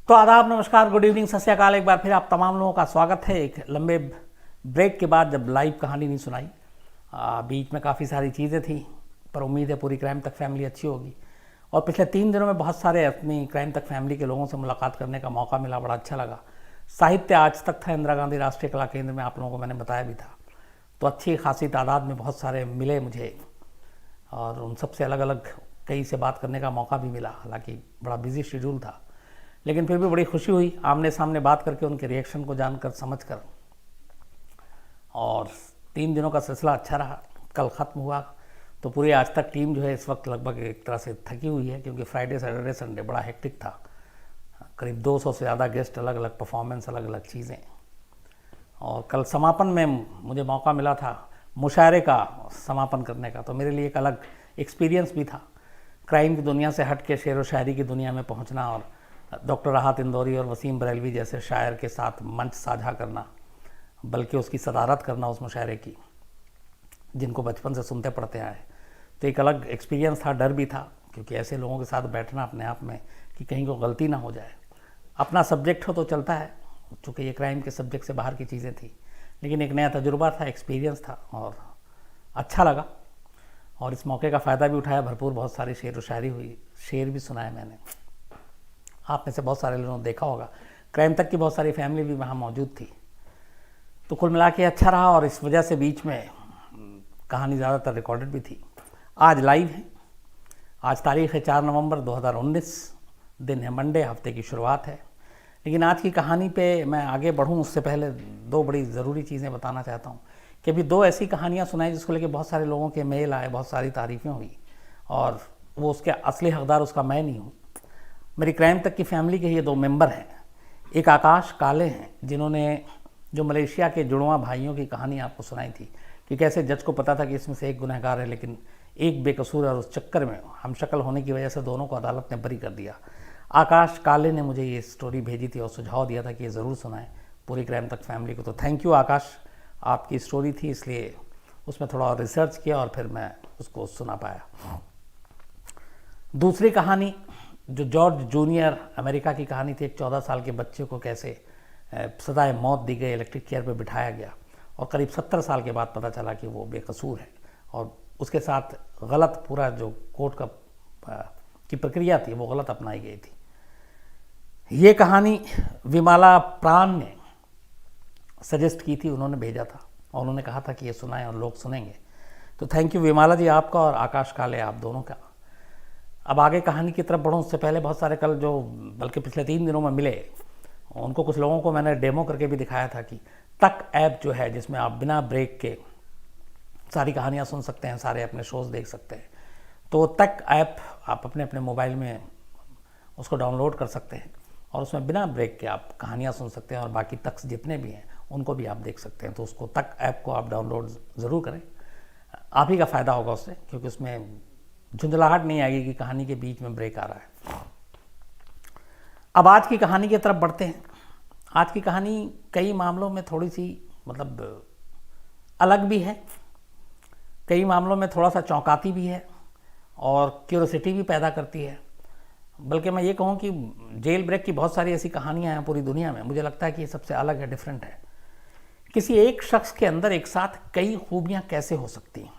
तो आदाब, नमस्कार, गुड इवनिंग, सत श्री अकाल। एक बार फिर आप तमाम लोगों का स्वागत है एक लंबे ब्रेक के बाद, जब लाइव कहानी नहीं सुनाई। बीच में काफ़ी सारी चीज़ें थी, पर उम्मीद है पूरी क्राइम तक फैमिली अच्छी होगी। और पिछले 3 दिनों में बहुत सारे अपनी क्राइम तक फैमिली के लोगों से मुलाकात करने का मौका मिला, बड़ा अच्छा लगा। साहित्य आज तक था, इंदिरा गांधी राष्ट्रीय कला केंद्र में, आप लोगों को मैंने बताया भी था। तो अच्छी खासी तादाद में बहुत सारे मिले मुझे, और उन सबसे अलग अलग कई से बात करने का मौका भी मिला। हालांकि बड़ा बिजी शेड्यूल था, लेकिन फिर भी बड़ी खुशी हुई आमने सामने बात करके, उनके रिएक्शन को जानकर, समझकर। और 3 दिनों का सिलसिला अच्छा रहा। कल ख़त्म हुआ तो पूरी आज तक टीम जो है इस वक्त लगभग एक तरह से थकी हुई है, क्योंकि फ्राइडे सैटरडे संडे बड़ा हेक्टिक था। करीब 200 से ज़्यादा गेस्ट, अलग अलग परफॉर्मेंस, अलग अलग चीज़ें। और कल समापन में मुझे मौका मिला था मुशायरे का समापन करने का, तो मेरे लिए एक अलग एक्सपीरियंस भी था। क्राइम की दुनिया से हट के शेर व शायरी की दुनिया में पहुंचना, और डॉक्टर राहत इंदौरी और वसीम बरेलवी जैसे शायर के साथ मंच साझा करना, बल्कि उसकी सदारत करना उस मुशायरे की, जिनको बचपन से सुनते पढ़ते आए। तो एक अलग एक्सपीरियंस था, डर भी था, क्योंकि ऐसे लोगों के साथ बैठना अपने आप में कि कहीं को गलती ना हो जाए। अपना सब्जेक्ट हो तो चलता है, चूँकि ये क्राइम के सब्जेक्ट से बाहर की चीज़ें थी, लेकिन एक नया तजुर्बा था, एक्सपीरियंस था, और अच्छा लगा। और इस मौके का फ़ायदा भी उठाया, भरपूर बहुत सारी शेर व शायरी हुई, शेर भी सुनाए मैंने। आप में से बहुत सारे लोगों ने देखा होगा, क्राइम तक की बहुत सारी फैमिली भी वहाँ मौजूद थी। तो कुल मिला के अच्छा रहा, और इस वजह से बीच में कहानी ज़्यादातर रिकॉर्डेड भी थी। आज लाइव है। आज तारीख़ है 4 नवंबर 2019, दिन है मंडे, हफ्ते की शुरुआत है। लेकिन आज की कहानी पे मैं आगे बढ़ूँ उससे पहले 2 बड़ी ज़रूरी चीज़ें बताना चाहता हूँ। कि अभी 2 ऐसी कहानियाँ सुनाई जिसको लेके बहुत सारे लोगों के मेल आए, बहुत सारी तारीफ़ें हुई, और वो उसके असली हकदार उसका मैं नहीं हूँ। मेरी क्राइम तक की फैमिली के ये 2 मेंबर हैं। एक आकाश काले हैं, जिन्होंने जो मलेशिया के जुड़वा भाइयों की कहानी आपको सुनाई थी, कि कैसे जज को पता था कि इसमें से एक गुनहगार है, लेकिन एक बेकसूर है, और उस चक्कर में हमशक्ल होने की वजह से दोनों को अदालत ने बरी कर दिया। आकाश काले ने मुझे ये स्टोरी भेजी थी और सुझाव दिया था कि ये ज़रूर सुनाएं पूरी क्राइम तक फैमिली को। तो थैंक यू आकाश, आपकी स्टोरी थी, इसलिए उसमें थोड़ा और रिसर्च किया और फिर मैं उसको सुना पाया। दूसरी कहानी जो जॉर्ज जूनियर अमेरिका की कहानी थी, एक 14 साल के बच्चे को कैसे सजाए मौत दी गई, इलेक्ट्रिक चेयर पे बिठाया गया, और करीब 70 साल के बाद पता चला कि वो बेकसूर है, और उसके साथ गलत पूरा जो कोर्ट का की प्रक्रिया थी वो गलत अपनाई गई थी। ये कहानी विमाला प्राण ने सजेस्ट की थी, उन्होंने भेजा था और उन्होंने कहा था कि ये सुनाएं और लोग सुनेंगे। तो थैंक यू विमाला जी आपका, और आकाश काले आप दोनों का। अब आगे कहानी की तरफ बढ़ूँ उससे पहले बहुत सारे कल जो बल्कि पिछले 3 दिनों में मिले, उनको कुछ लोगों को मैंने डेमो करके भी दिखाया था कि तक ऐप जो है, जिसमें आप बिना ब्रेक के सारी कहानियाँ सुन सकते हैं, सारे अपने शोज़ देख सकते हैं। तो तक ऐप आप अपने अपने मोबाइल में उसको डाउनलोड कर सकते हैं, और उसमें बिना ब्रेक के आप कहानियाँ सुन सकते हैं, और बाकी तक जितने भी हैं उनको भी आप देख सकते हैं। तो उसको तक ऐप को आप डाउनलोड ज़रूर करें, आप ही का फ़ायदा होगा उससे, क्योंकि उसमें झुंझलाहट नहीं आएगी कि कहानी के बीच में ब्रेक आ रहा है। अब आज की कहानी की तरफ बढ़ते हैं। आज की कहानी कई मामलों में थोड़ी सी मतलब अलग भी है, कई मामलों में थोड़ा सा चौंकाती भी है, और क्यूरोसिटी भी पैदा करती है। बल्कि मैं ये कहूँ कि जेल ब्रेक की बहुत सारी ऐसी कहानियाँ हैं पूरी दुनिया में, मुझे लगता है कि ये सबसे अलग है, डिफरेंट है। किसी एक शख्स के अंदर एक साथ कई खूबियाँ कैसे हो सकती हैं।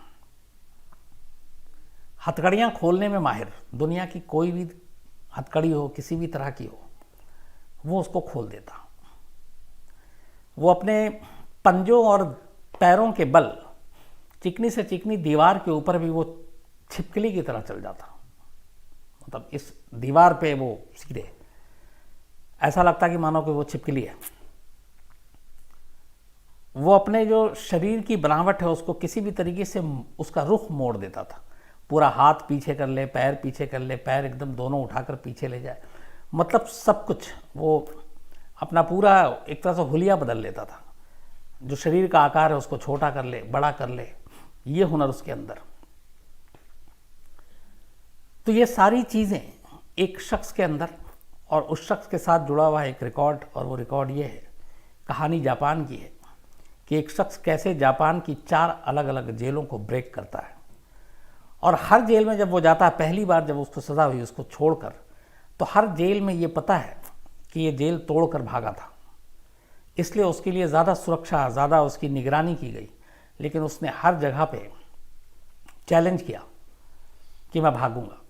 हथकड़ियाँ खोलने में माहिर, दुनिया की कोई भी हथकड़ी हो, किसी भी तरह की हो, वो उसको खोल देता। वो अपने पंजों और पैरों के बल चिकनी से चिकनी दीवार के ऊपर भी वो छिपकली की तरह चल जाता। मतलब इस दीवार पे वो सीधे ऐसा लगता कि मानो कि वो छिपकली है। वो अपने जो शरीर की बनावट है उसको किसी भी तरीके से उसका रुख मोड़ देता था। पूरा हाथ पीछे कर ले, पैर पीछे कर ले, पैर एकदम दोनों उठाकर पीछे ले जाए, मतलब सब कुछ वो अपना पूरा एक तरह से हुलिया बदल लेता था। जो शरीर का आकार है उसको छोटा कर ले, बड़ा कर ले, ये हुनर उसके अंदर। तो ये सारी चीज़ें एक शख्स के अंदर, और उस शख्स के साथ जुड़ा हुआ एक रिकॉर्ड, और वो रिकॉर्ड ये है, कहानी जापान की है, कि एक शख्स कैसे जापान की 4 अलग अलग जेलों को ब्रेक करता है। और हर जेल में जब वो जाता है, पहली बार जब उसको सज़ा हुई उसको छोड़कर, तो हर जेल में ये पता है कि ये जेल तोड़कर भागा था, इसलिए उसके लिए ज़्यादा सुरक्षा, ज़्यादा उसकी निगरानी की गई। लेकिन उसने हर जगह पे चैलेंज किया कि मैं भागूंगा।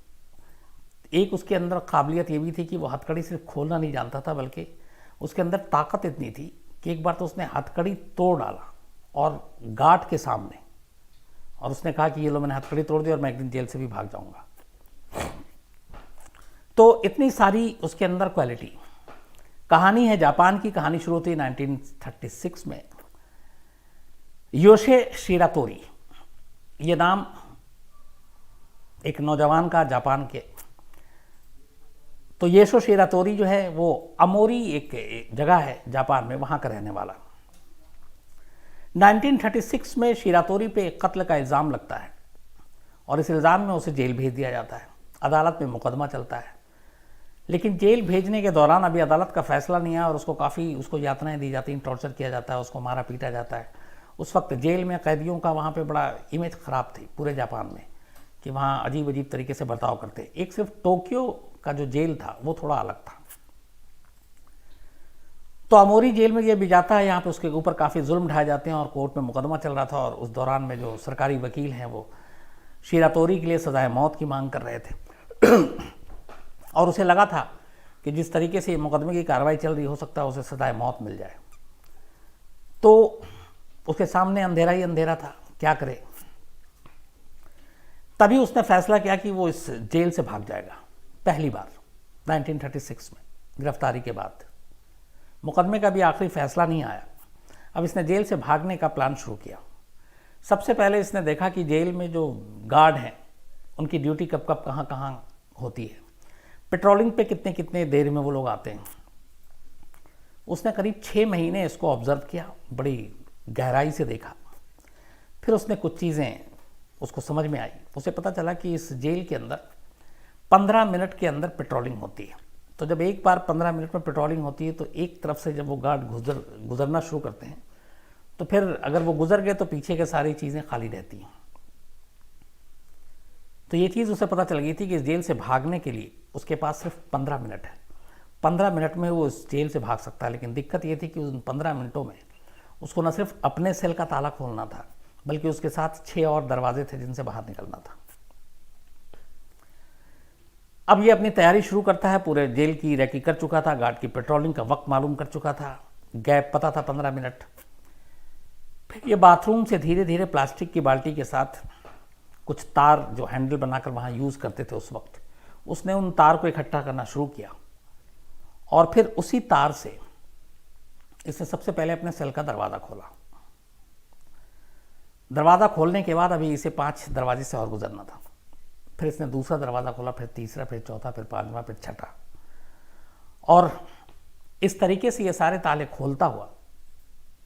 एक उसके अंदर काबिलियत ये भी थी कि वो हथकड़ी सिर्फ खोलना नहीं जानता था, बल्कि उसके अंदर ताकत इतनी थी कि एक बार तो उसने हथकड़ी तोड़ डाला और गार्ड के सामने, और उसने कहा कि ये लो मैंने हथकड़ी तोड़ दी और मैं एक दिन जेल से भी भाग जाऊंगा। तो इतनी सारी उसके अंदर क्वालिटी। कहानी है जापान की। कहानी शुरू हुई 1936 में। योशे शिरातोरी, ये नाम एक नौजवान का जापान के। तो योशे शिरातोरी जो है वो अमोरी एक जगह है जापान में, वहां का रहने वाला। 1936 में शिरातोरी पे एक कत्ल का इल्ज़ाम लगता है और इस इल्ज़ाम में उसे जेल भेज दिया जाता है। अदालत में मुकदमा चलता है, लेकिन जेल भेजने के दौरान अभी अदालत का फैसला नहीं आया और उसको यातनाएं दी जाती हैं, टॉर्चर किया जाता है, उसको मारा पीटा जाता है। उस वक्त जेल में कैदियों का वहाँ पे बड़ा इमेज ख़राब थी पूरे जापान में, कि वहाँ अजीब अजीब तरीके से बर्ताव करते। एक सिर्फ टोक्यो का जो जेल था वो थोड़ा अलग था। तो अमोरी जेल में ये भी जाता है, यहाँ पे उसके ऊपर काफ़ी जुल्म ढाए जाते हैं और कोर्ट में मुकदमा चल रहा था। और उस दौरान में जो सरकारी वकील हैं वो शिरातोरी के लिए सजाए मौत की मांग कर रहे थे और उसे लगा था कि जिस तरीके से मुकदमे की कार्रवाई चल रही, हो सकता है उसे सजाए मौत मिल जाए। तो उसके सामने अंधेरा ही अंधेरा था, क्या करे। तभी उसने फैसला किया कि वो इस जेल से भाग जाएगा पहली बार 1936 में, गिरफ्तारी के बाद। मुकदमे का भी आखिरी फैसला नहीं आया। अब इसने जेल से भागने का प्लान शुरू किया। सबसे पहले इसने देखा कि जेल में जो गार्ड हैं उनकी ड्यूटी कब कब कहाँ कहाँ होती है, पेट्रोलिंग पे कितने कितने देर में वो लोग आते हैं। उसने करीब 6 महीने इसको ऑब्जर्व किया, बड़ी गहराई से देखा। फिर उसने कुछ चीज़ें उसको समझ में आई। उसे पता चला कि इस जेल के अंदर 15 मिनट के अंदर पेट्रोलिंग होती है। तो जब एक बार 15 मिनट में पेट्रोलिंग होती है तो एक तरफ से जब वो गार्ड गुजरना शुरू करते हैं तो फिर अगर वो गुजर गए तो पीछे के सारी चीज़ें खाली रहती हैं। तो ये चीज़ उसे पता चल गई थी कि इस जेल से भागने के लिए उसके पास सिर्फ 15 मिनट है। 15 मिनट में वो इस जेल से भाग सकता है। लेकिन दिक्कत ये थी कि उन 15 मिनटों में उसको न सिर्फ अपने सेल का ताला खोलना था, बल्कि उसके साथ 6 और दरवाजे थे जिनसे बाहर निकलना था। अब ये अपनी तैयारी शुरू करता है। पूरे जेल की रेकी कर चुका था, गार्ड की पेट्रोलिंग का वक्त मालूम कर चुका था, गैप पता था 15 मिनट। फिर ये बाथरूम से धीरे धीरे प्लास्टिक की बाल्टी के साथ कुछ तार जो हैंडल बनाकर वहाँ यूज़ करते थे उस वक्त, उसने उन तार को इकट्ठा करना शुरू किया और फिर उसी तार से इसने सबसे पहले अपने सेल का दरवाज़ा खोला। दरवाज़ा खोलने के बाद अभी इसे 5 दरवाजे से और गुजरना था। फिर इसने दूसरा दरवाज़ा खोला, फिर तीसरा, फिर चौथा, फिर 5वां, फिर छठा। और इस तरीके से ये सारे ताले खोलता हुआ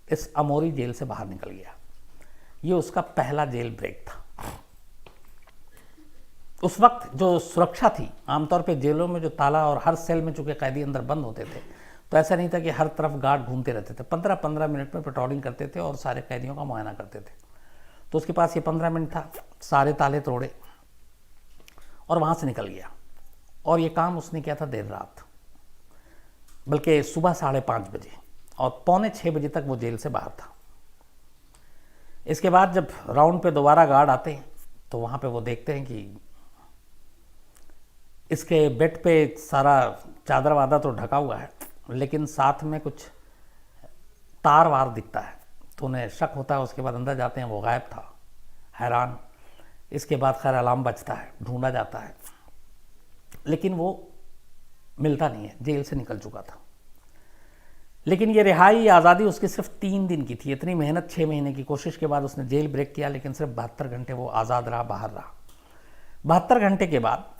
इस अमोरी जेल से बाहर निकल गया। ये उसका पहला जेल ब्रेक था। उस वक्त जो सुरक्षा थी, आमतौर पे जेलों में जो ताला और हर सेल में चूंकि कैदी अंदर बंद होते थे, तो ऐसा नहीं था कि हर तरफ गार्ड घूमते रहते थे। 15-15 मिनट में पेट्रोलिंग करते थे और सारे कैदियों का मुआयना करते थे। तो उसके पास ये 15 मिनट था, सारे ताले तोड़े और वहाँ से निकल गया। और ये काम उसने किया था देर रात, बल्कि सुबह 5:30 बजे, और 5:45 बजे तक वो जेल से बाहर था। इसके बाद जब राउंड पे दोबारा गार्ड आते हैं तो वहाँ पे वो देखते हैं कि इसके बेड पे सारा चादर वादर तो ढका हुआ है, लेकिन साथ में कुछ तार वार दिखता है। तो उन्हें शक होता है। उसके बाद अंदर जाते हैं, वो गायब था। हैरान। इसके बाद खैर अलार्म बजता है, ढूंढा जाता है, लेकिन वो मिलता नहीं है, जेल से निकल चुका था। लेकिन ये रिहाई, आज़ादी उसकी सिर्फ 3 दिन की थी। इतनी मेहनत, 6 महीने की कोशिश के बाद उसने जेल ब्रेक किया, लेकिन सिर्फ 72 घंटे वो आज़ाद रहा, बाहर रहा। 72 घंटे के बाद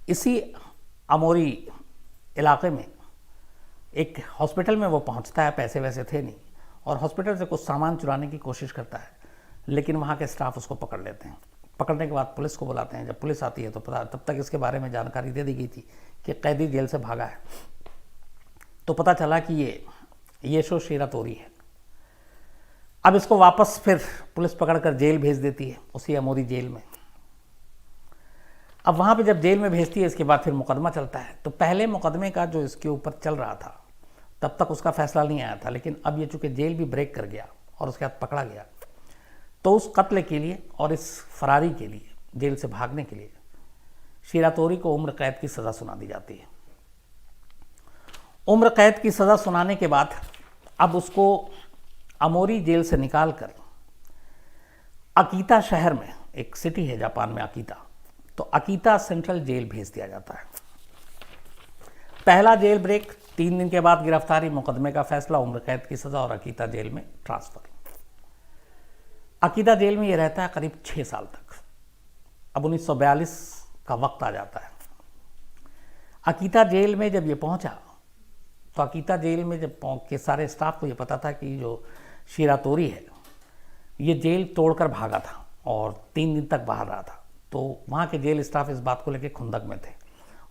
इसी अमोरी इलाके में एक हॉस्पिटल में वो पहुंचता है। पैसे वैसे थे नहीं, और हॉस्पिटल से कुछ सामान चुराने की कोशिश करता है, लेकिन वहाँ के स्टाफ उसको पकड़ लेते हैं। पकड़ने के बाद पुलिस को बुलाते हैं। जब पुलिस आती है तो तब तक इसके बारे में जानकारी दे दी गई थी कि कैदी जेल से भागा है। तो पता चला कि ये योशे शिरातोरी है। अब इसको वापस फिर पुलिस पकड़कर जेल भेज देती है, उसी अमोरी जेल में। अब वहाँ पे जब जेल में भेजती है, इसके बाद फिर मुकदमा चलता है। तो पहले मुकदमे का जो इसके ऊपर चल रहा था तब तक उसका फैसला नहीं आया था, लेकिन अब ये चूँकि जेल भी ब्रेक कर गया और उसके बाद पकड़ा गया, तो उस कत्ल के लिए और इस फरारी के लिए, जेल से भागने के लिए शीरा तोरी को उम्र कैद की सज़ा सुना दी जाती है। उम्र कैद की सज़ा सुनाने के बाद अब उसको अमोरी जेल से निकालकर अकीता शहर में, एक सिटी है जापान में अकीता, तो अकीता सेंट्रल जेल भेज दिया जाता है। पहला जेल ब्रेक, 3 दिन के बाद गिरफ्तारी, मुकदमे का फैसला, उम्र कैद की सज़ा और अकीता जेल में ट्रांसफ़र। अकीता जेल में ये रहता है करीब 6 साल तक। अब 1942 का वक्त आ जाता है। अकीता जेल में जब ये पहुंचा तो अकीता जेल में जब के सारे स्टाफ को ये पता था कि जो शीरा तोरी है ये जेल तोड़कर भागा था और 3 दिन तक बाहर रहा था, तो वहाँ के जेल स्टाफ इस बात को लेकर खुंदक में थे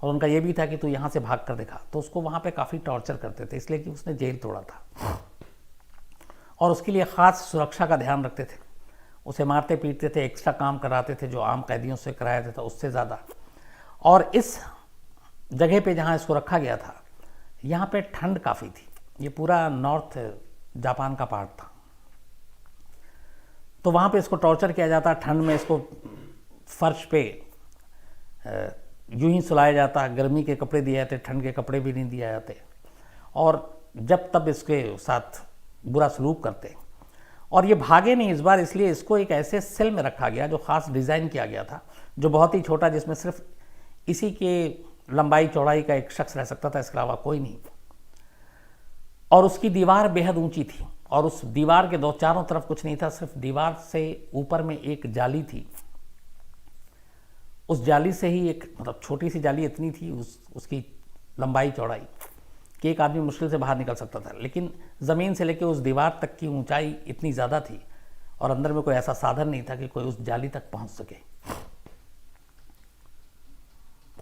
और उनका ये भी था कि तू यहाँ से भाग कर दिखा। तो उसको वहाँ पे काफ़ी टॉर्चर करते थे, इसलिए कि उसने जेल तोड़ा था और उसके लिए ख़ास सुरक्षा का ध्यान रखते थे। उसे मारते पीटते थे, एक्स्ट्रा काम कराते थे जो आम कैदियों से कराया जाता था उससे ज़्यादा। और इस जगह पे जहाँ इसको रखा गया था यहाँ पे ठंड काफ़ी थी, ये पूरा नॉर्थ जापान का पार्ट था, तो वहाँ पे इसको टॉर्चर किया जाता। ठंड में इसको फर्श पे यूं ही सुलाया जाता, गर्मी के कपड़े दिए जाते, ठंड के कपड़े भी नहीं दिए जाते और जब तब इसके साथ बुरा सलूक करते। और ये भागे नहीं इस बार, इसलिए इसको एक ऐसे सेल में रखा गया जो ख़ास डिज़ाइन किया गया था, जो बहुत ही छोटा, जिसमें सिर्फ इसी के लंबाई चौड़ाई का एक शख्स रह सकता था, इसके अलावा कोई नहीं। और उसकी दीवार बेहद ऊंची थी और उस दीवार के चारों तरफ कुछ नहीं था, सिर्फ दीवार से ऊपर में एक जाली थी। उस जाली से ही एक, मतलब छोटी सी जाली इतनी थी उसकी लंबाई चौड़ाई कि एक आदमी मुश्किल से बाहर निकल सकता था, लेकिन ज़मीन से लेकर उस दीवार तक की ऊंचाई इतनी ज़्यादा थी और अंदर में कोई ऐसा साधन नहीं था कि कोई उस जाली तक पहुंच सके।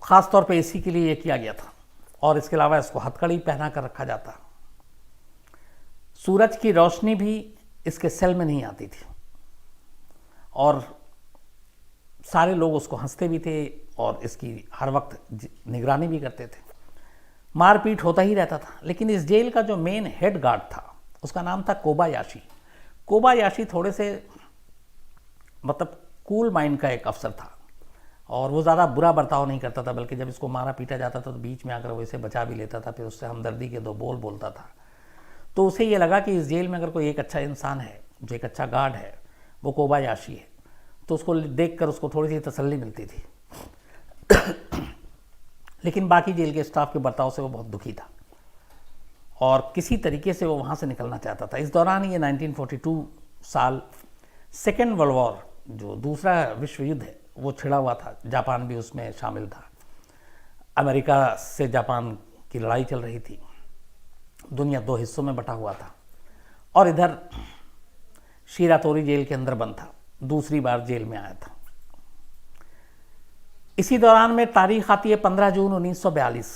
ख़ास तौर पे इसी के लिए ये किया गया था और इसके अलावा इसको हथकड़ी पहना कर रखा जाता। सूरज की रोशनी भी इसके सेल में नहीं आती थी और सारे लोग उसको हंसते भी थे और इसकी हर वक्त निगरानी भी करते थे। मारपीट होता ही रहता था, लेकिन इस जेल का जो मेन हेड गार्ड था उसका नाम था कोबायाशी। कोबायाशी थोड़े से मतलब कूल माइंड का एक अफसर था और वो ज़्यादा बुरा बर्ताव नहीं करता था, बल्कि जब इसको मारा पीटा जाता था तो बीच में आकर वो इसे बचा भी लेता था, फिर उससे हमदर्दी के 2 बोल बोलता था। तो उसे ये लगा कि इस जेल में अगर कोई एक अच्छा इंसान है, जो एक अच्छा गार्ड है, वो कोबायाशी है, तो उसको देखकर उसको थोड़ी सी तसल्ली मिलती थी। लेकिन बाकी जेल के स्टाफ के बर्ताव से वो बहुत दुखी था और किसी तरीके से वो वहाँ से निकलना चाहता था। इस दौरान ये 1942 साल सेकेंड वर्ल्ड वॉर, जो दूसरा विश्व युद्ध है, वो छिड़ा हुआ था। जापान भी उसमें शामिल था, अमेरिका से जापान की लड़ाई चल रही थी, दुनिया 2 हिस्सों में बटा हुआ था और इधर शीरा तोरी जेल के अंदर बंद था, दूसरी बार जेल में आया था। इसी दौरान में तारीख आती है 15 जून 1942।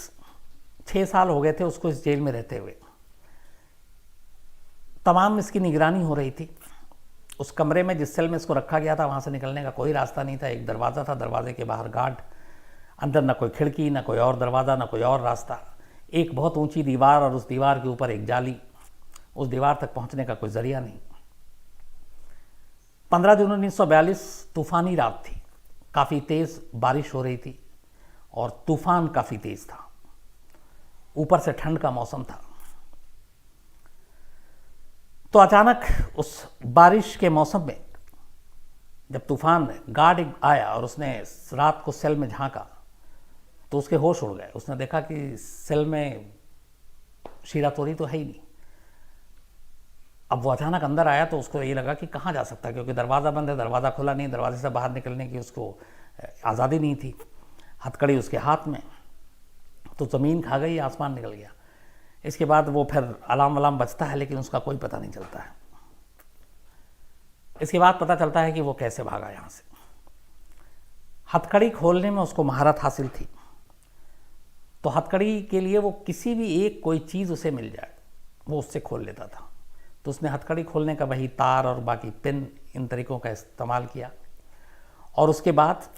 6 साल हो गए थे उसको इस जेल में रहते हुए। तमाम इसकी निगरानी हो रही थी। उस कमरे में, जिस सेल में इसको रखा गया था, वहाँ से निकलने का कोई रास्ता नहीं था। एक दरवाज़ा था, दरवाजे के बाहर गार्ड, अंदर ना कोई खिड़की, ना कोई और दरवाज़ा, ना कोई और रास्ता। एक बहुत ऊंची दीवार और उस दीवार के ऊपर एक जाली, उस दीवार तक पहुँचने का कोई जरिया नहीं। 15 जून 1942 तूफ़ानी रात थी, काफ़ी तेज़ बारिश हो रही थी और तूफ़ान काफ़ी तेज़ था, ऊपर से ठंड का मौसम था। तो अचानक उस बारिश के मौसम में जब तूफान गार्ड आया और उसने रात को सेल में झांका तो उसके होश उड़ गए। उसने देखा कि सेल में शीरा तोरी तो है ही नहीं। अब वो अचानक अंदर आया तो उसको ये लगा कि कहाँ जा सकता है, क्योंकि दरवाज़ा बंद है, दरवाज़ा खुला नहीं, दरवाजे से बाहर निकलने की उसको आज़ादी नहीं थी। हथकड़ी उसके हाथ में, तो ज़मीन खा गई, आसमान निकल गया। इसके बाद वो फिर अलार्म वलाम बजता है, लेकिन उसका कोई पता नहीं चलता है। इसके बाद पता चलता है कि वो कैसे भागा यहाँ से। हथकड़ी खोलने में उसको महारत हासिल थी, तो हथकड़ी के लिए वो किसी भी एक कोई चीज़ उसे मिल जाए वो उससे खोल लेता था। तो उसने हथकड़ी खोलने का वही तार और बाकी पिन, इन तरीक़ों का इस्तेमाल किया और उसके बाद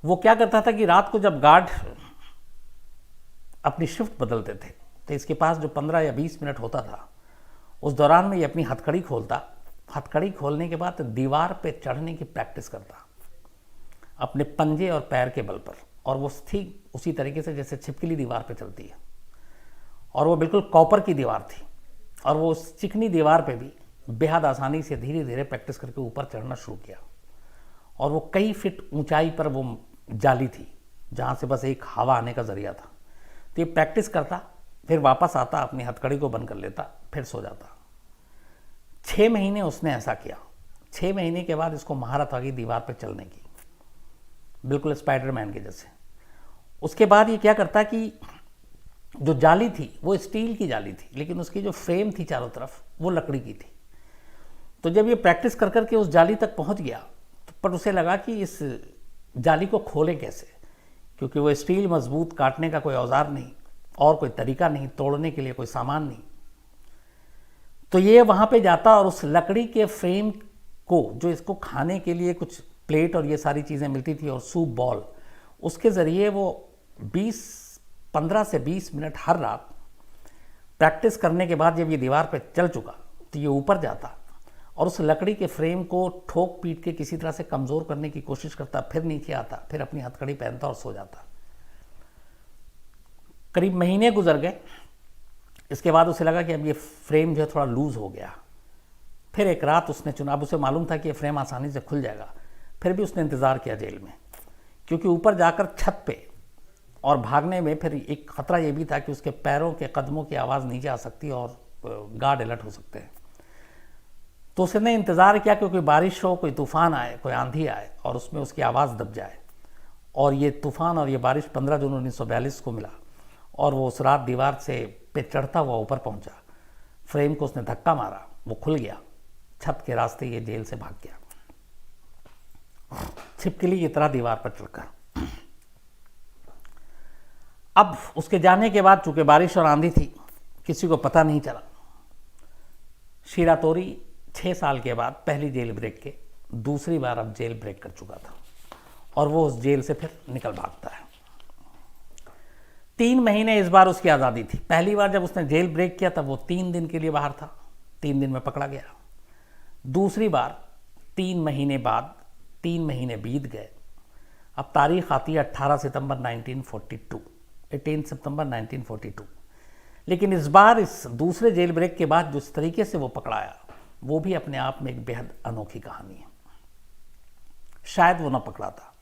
वो क्या करता था कि रात को जब गार्ड अपनी शिफ्ट बदलते थे तो इसके पास जो 15 या 20 मिनट होता था, उस दौरान में ये अपनी हथकड़ी खोलता। हथकड़ी खोलने के बाद दीवार पे चढ़ने की प्रैक्टिस करता अपने पंजे और पैर के बल पर, और वो ठीक उसी तरीके से जैसे छिपकली दीवार पे चलती है। और वो बिल्कुल कॉपर की दीवार थी, और वो उस चिकनी दीवार पे भी बेहद आसानी से धीरे धीरे प्रैक्टिस करके ऊपर चढ़ना शुरू किया। और वो कई फीट ऊंचाई पर वो जाली थी जहाँ से बस एक हवा आने का जरिया था। तो ये प्रैक्टिस करता, फिर वापस आता, अपनी हथकड़ी को बंद कर लेता, फिर सो जाता। 6 महीने उसने ऐसा किया। 6 महीने के बाद इसको महारत आ गई दीवार पर चलने की, बिल्कुल स्पाइडरमैन के जैसे। उसके बाद ये क्या करता कि जो जाली थी वो स्टील की जाली थी, लेकिन उसकी जो फ्रेम थी चारों तरफ वो लकड़ी की थी। तो जब ये प्रैक्टिस कर करके उस जाली तक पहुंच गया, तो पर उसे लगा कि इस जाली को खोले कैसे, क्योंकि वो स्टील मजबूत, काटने का कोई औजार नहीं और कोई तरीका नहीं, तोड़ने के लिए कोई सामान नहीं। तो ये वहाँ पे जाता और उस लकड़ी के फ्रेम को, जो इसको खाने के लिए कुछ प्लेट और ये सारी चीज़ें मिलती थी और सूप बॉल, उसके ज़रिए वो 15 से 20 मिनट हर रात प्रैक्टिस करने के बाद जब ये दीवार पे चल चुका तो ये ऊपर जाता और उस लकड़ी के फ्रेम को ठोक पीट के किसी तरह से कमज़ोर करने की कोशिश करता, फिर नीचे आता, फिर अपनी हथकड़ी पहनता और सो जाता। करीब महीने गुजर गए। इसके बाद उसे लगा कि अब ये फ्रेम जो है थोड़ा लूज़ हो गया। फिर एक रात उसने चुना, अब उसे मालूम था कि ये फ्रेम आसानी से खुल जाएगा, फिर भी उसने इंतज़ार किया जेल में, क्योंकि ऊपर जाकर छत पे और भागने में फिर एक ख़तरा ये भी था कि उसके पैरों के कदमों की आवाज़ नीचे आ सकती और गार्ड अलर्ट हो सकते हैं। तो उसने इंतज़ार किया कि कोई बारिश हो, कोई तूफ़ान आए, कोई आंधी आए और उसमें उसकी आवाज़ दब जाए। और ये तूफ़ान और ये बारिश 15 जून 1942 को मिला और वो उस रात दीवार से पे चढ़ता हुआ ऊपर पहुंचा। फ्रेम को उसने धक्का मारा, वो खुल गया। छत के रास्ते ये जेल से भाग गया, छिपकली की तरह दीवार पर चढ़कर। अब उसके जाने के बाद चूंकि बारिश और आंधी थी, किसी को पता नहीं चला। शिरातोरी 6 साल के बाद पहली जेल ब्रेक के दूसरी बार अब जेल ब्रेक कर चुका था और वो उस जेल से फिर निकल भागता है। 3 महीने इस बार उसकी आज़ादी थी। पहली बार जब उसने जेल ब्रेक किया तब वो 3 दिन के लिए बाहर था, 3 दिन में पकड़ा गया। दूसरी बार 3 महीने बाद, 3 महीने बीत गए। अब तारीख आती है 18 सितंबर 1942, 18 सितंबर 1942। लेकिन इस बार इस दूसरे जेल ब्रेक के बाद जिस तरीके से वो पकड़ाया, वो भी अपने आप में एक बेहद अनोखी कहानी है। शायद वो न पकड़ा था।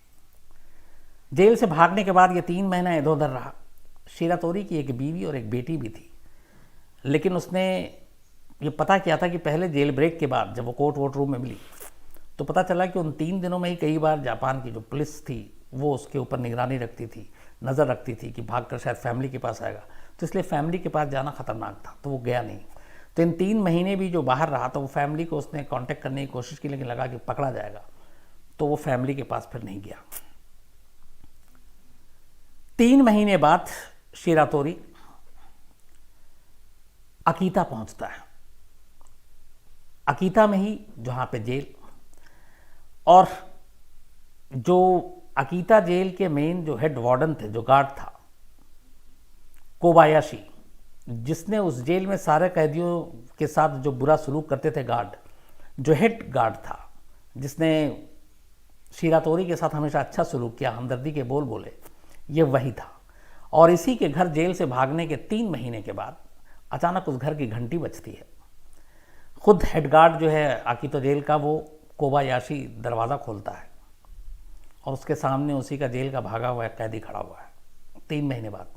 जेल से भागने के बाद ये 3 महीना इधर उधर रहा। शिरातोरी की एक बीवी और एक बेटी भी थी, लेकिन उसने ये पता किया था कि पहले जेल ब्रेक के बाद जब वो कोर्ट वोट रूम में मिली तो पता चला कि उन 3 दिनों में ही कई बार जापान की जो पुलिस थी वो उसके ऊपर निगरानी रखती थी, नज़र रखती थी कि भागकर शायद फैमिली के पास आएगा। तो इसलिए फैमिली के पास जाना खतरनाक था, तो वो गया नहीं। तो इन 3 महीने भी जो बाहर रहा तो वो फैमिली को उसने कांटेक्ट करने की कोशिश की, लेकिन लगा कि पकड़ा जाएगा, तो वो फैमिली के पास फिर नहीं गया। 3 महीने बाद शिरातोरी अकीता पहुंचता है। अकीता में ही जहाँ पे जेल, और जो अकीता जेल के मेन जो हेड वार्डन थे, जो गार्ड था कोबायाशी, जिसने उस जेल में सारे कैदियों के साथ जो बुरा सलूक करते थे गार्ड, जो हेड गार्ड था, जिसने शिरातोरी के साथ हमेशा अच्छा सलूक किया, हमदर्दी के बोल बोले, ये वही था। और इसी के घर जेल से भागने के 3 महीने के बाद अचानक उस घर की घंटी बजती है। खुद हेड गार्ड जो है अकीता जेल का, वो कोबायाशी दरवाज़ा खोलता है और उसके सामने उसी का जेल का भागा हुआ एक कैदी खड़ा हुआ है 3 महीने बाद।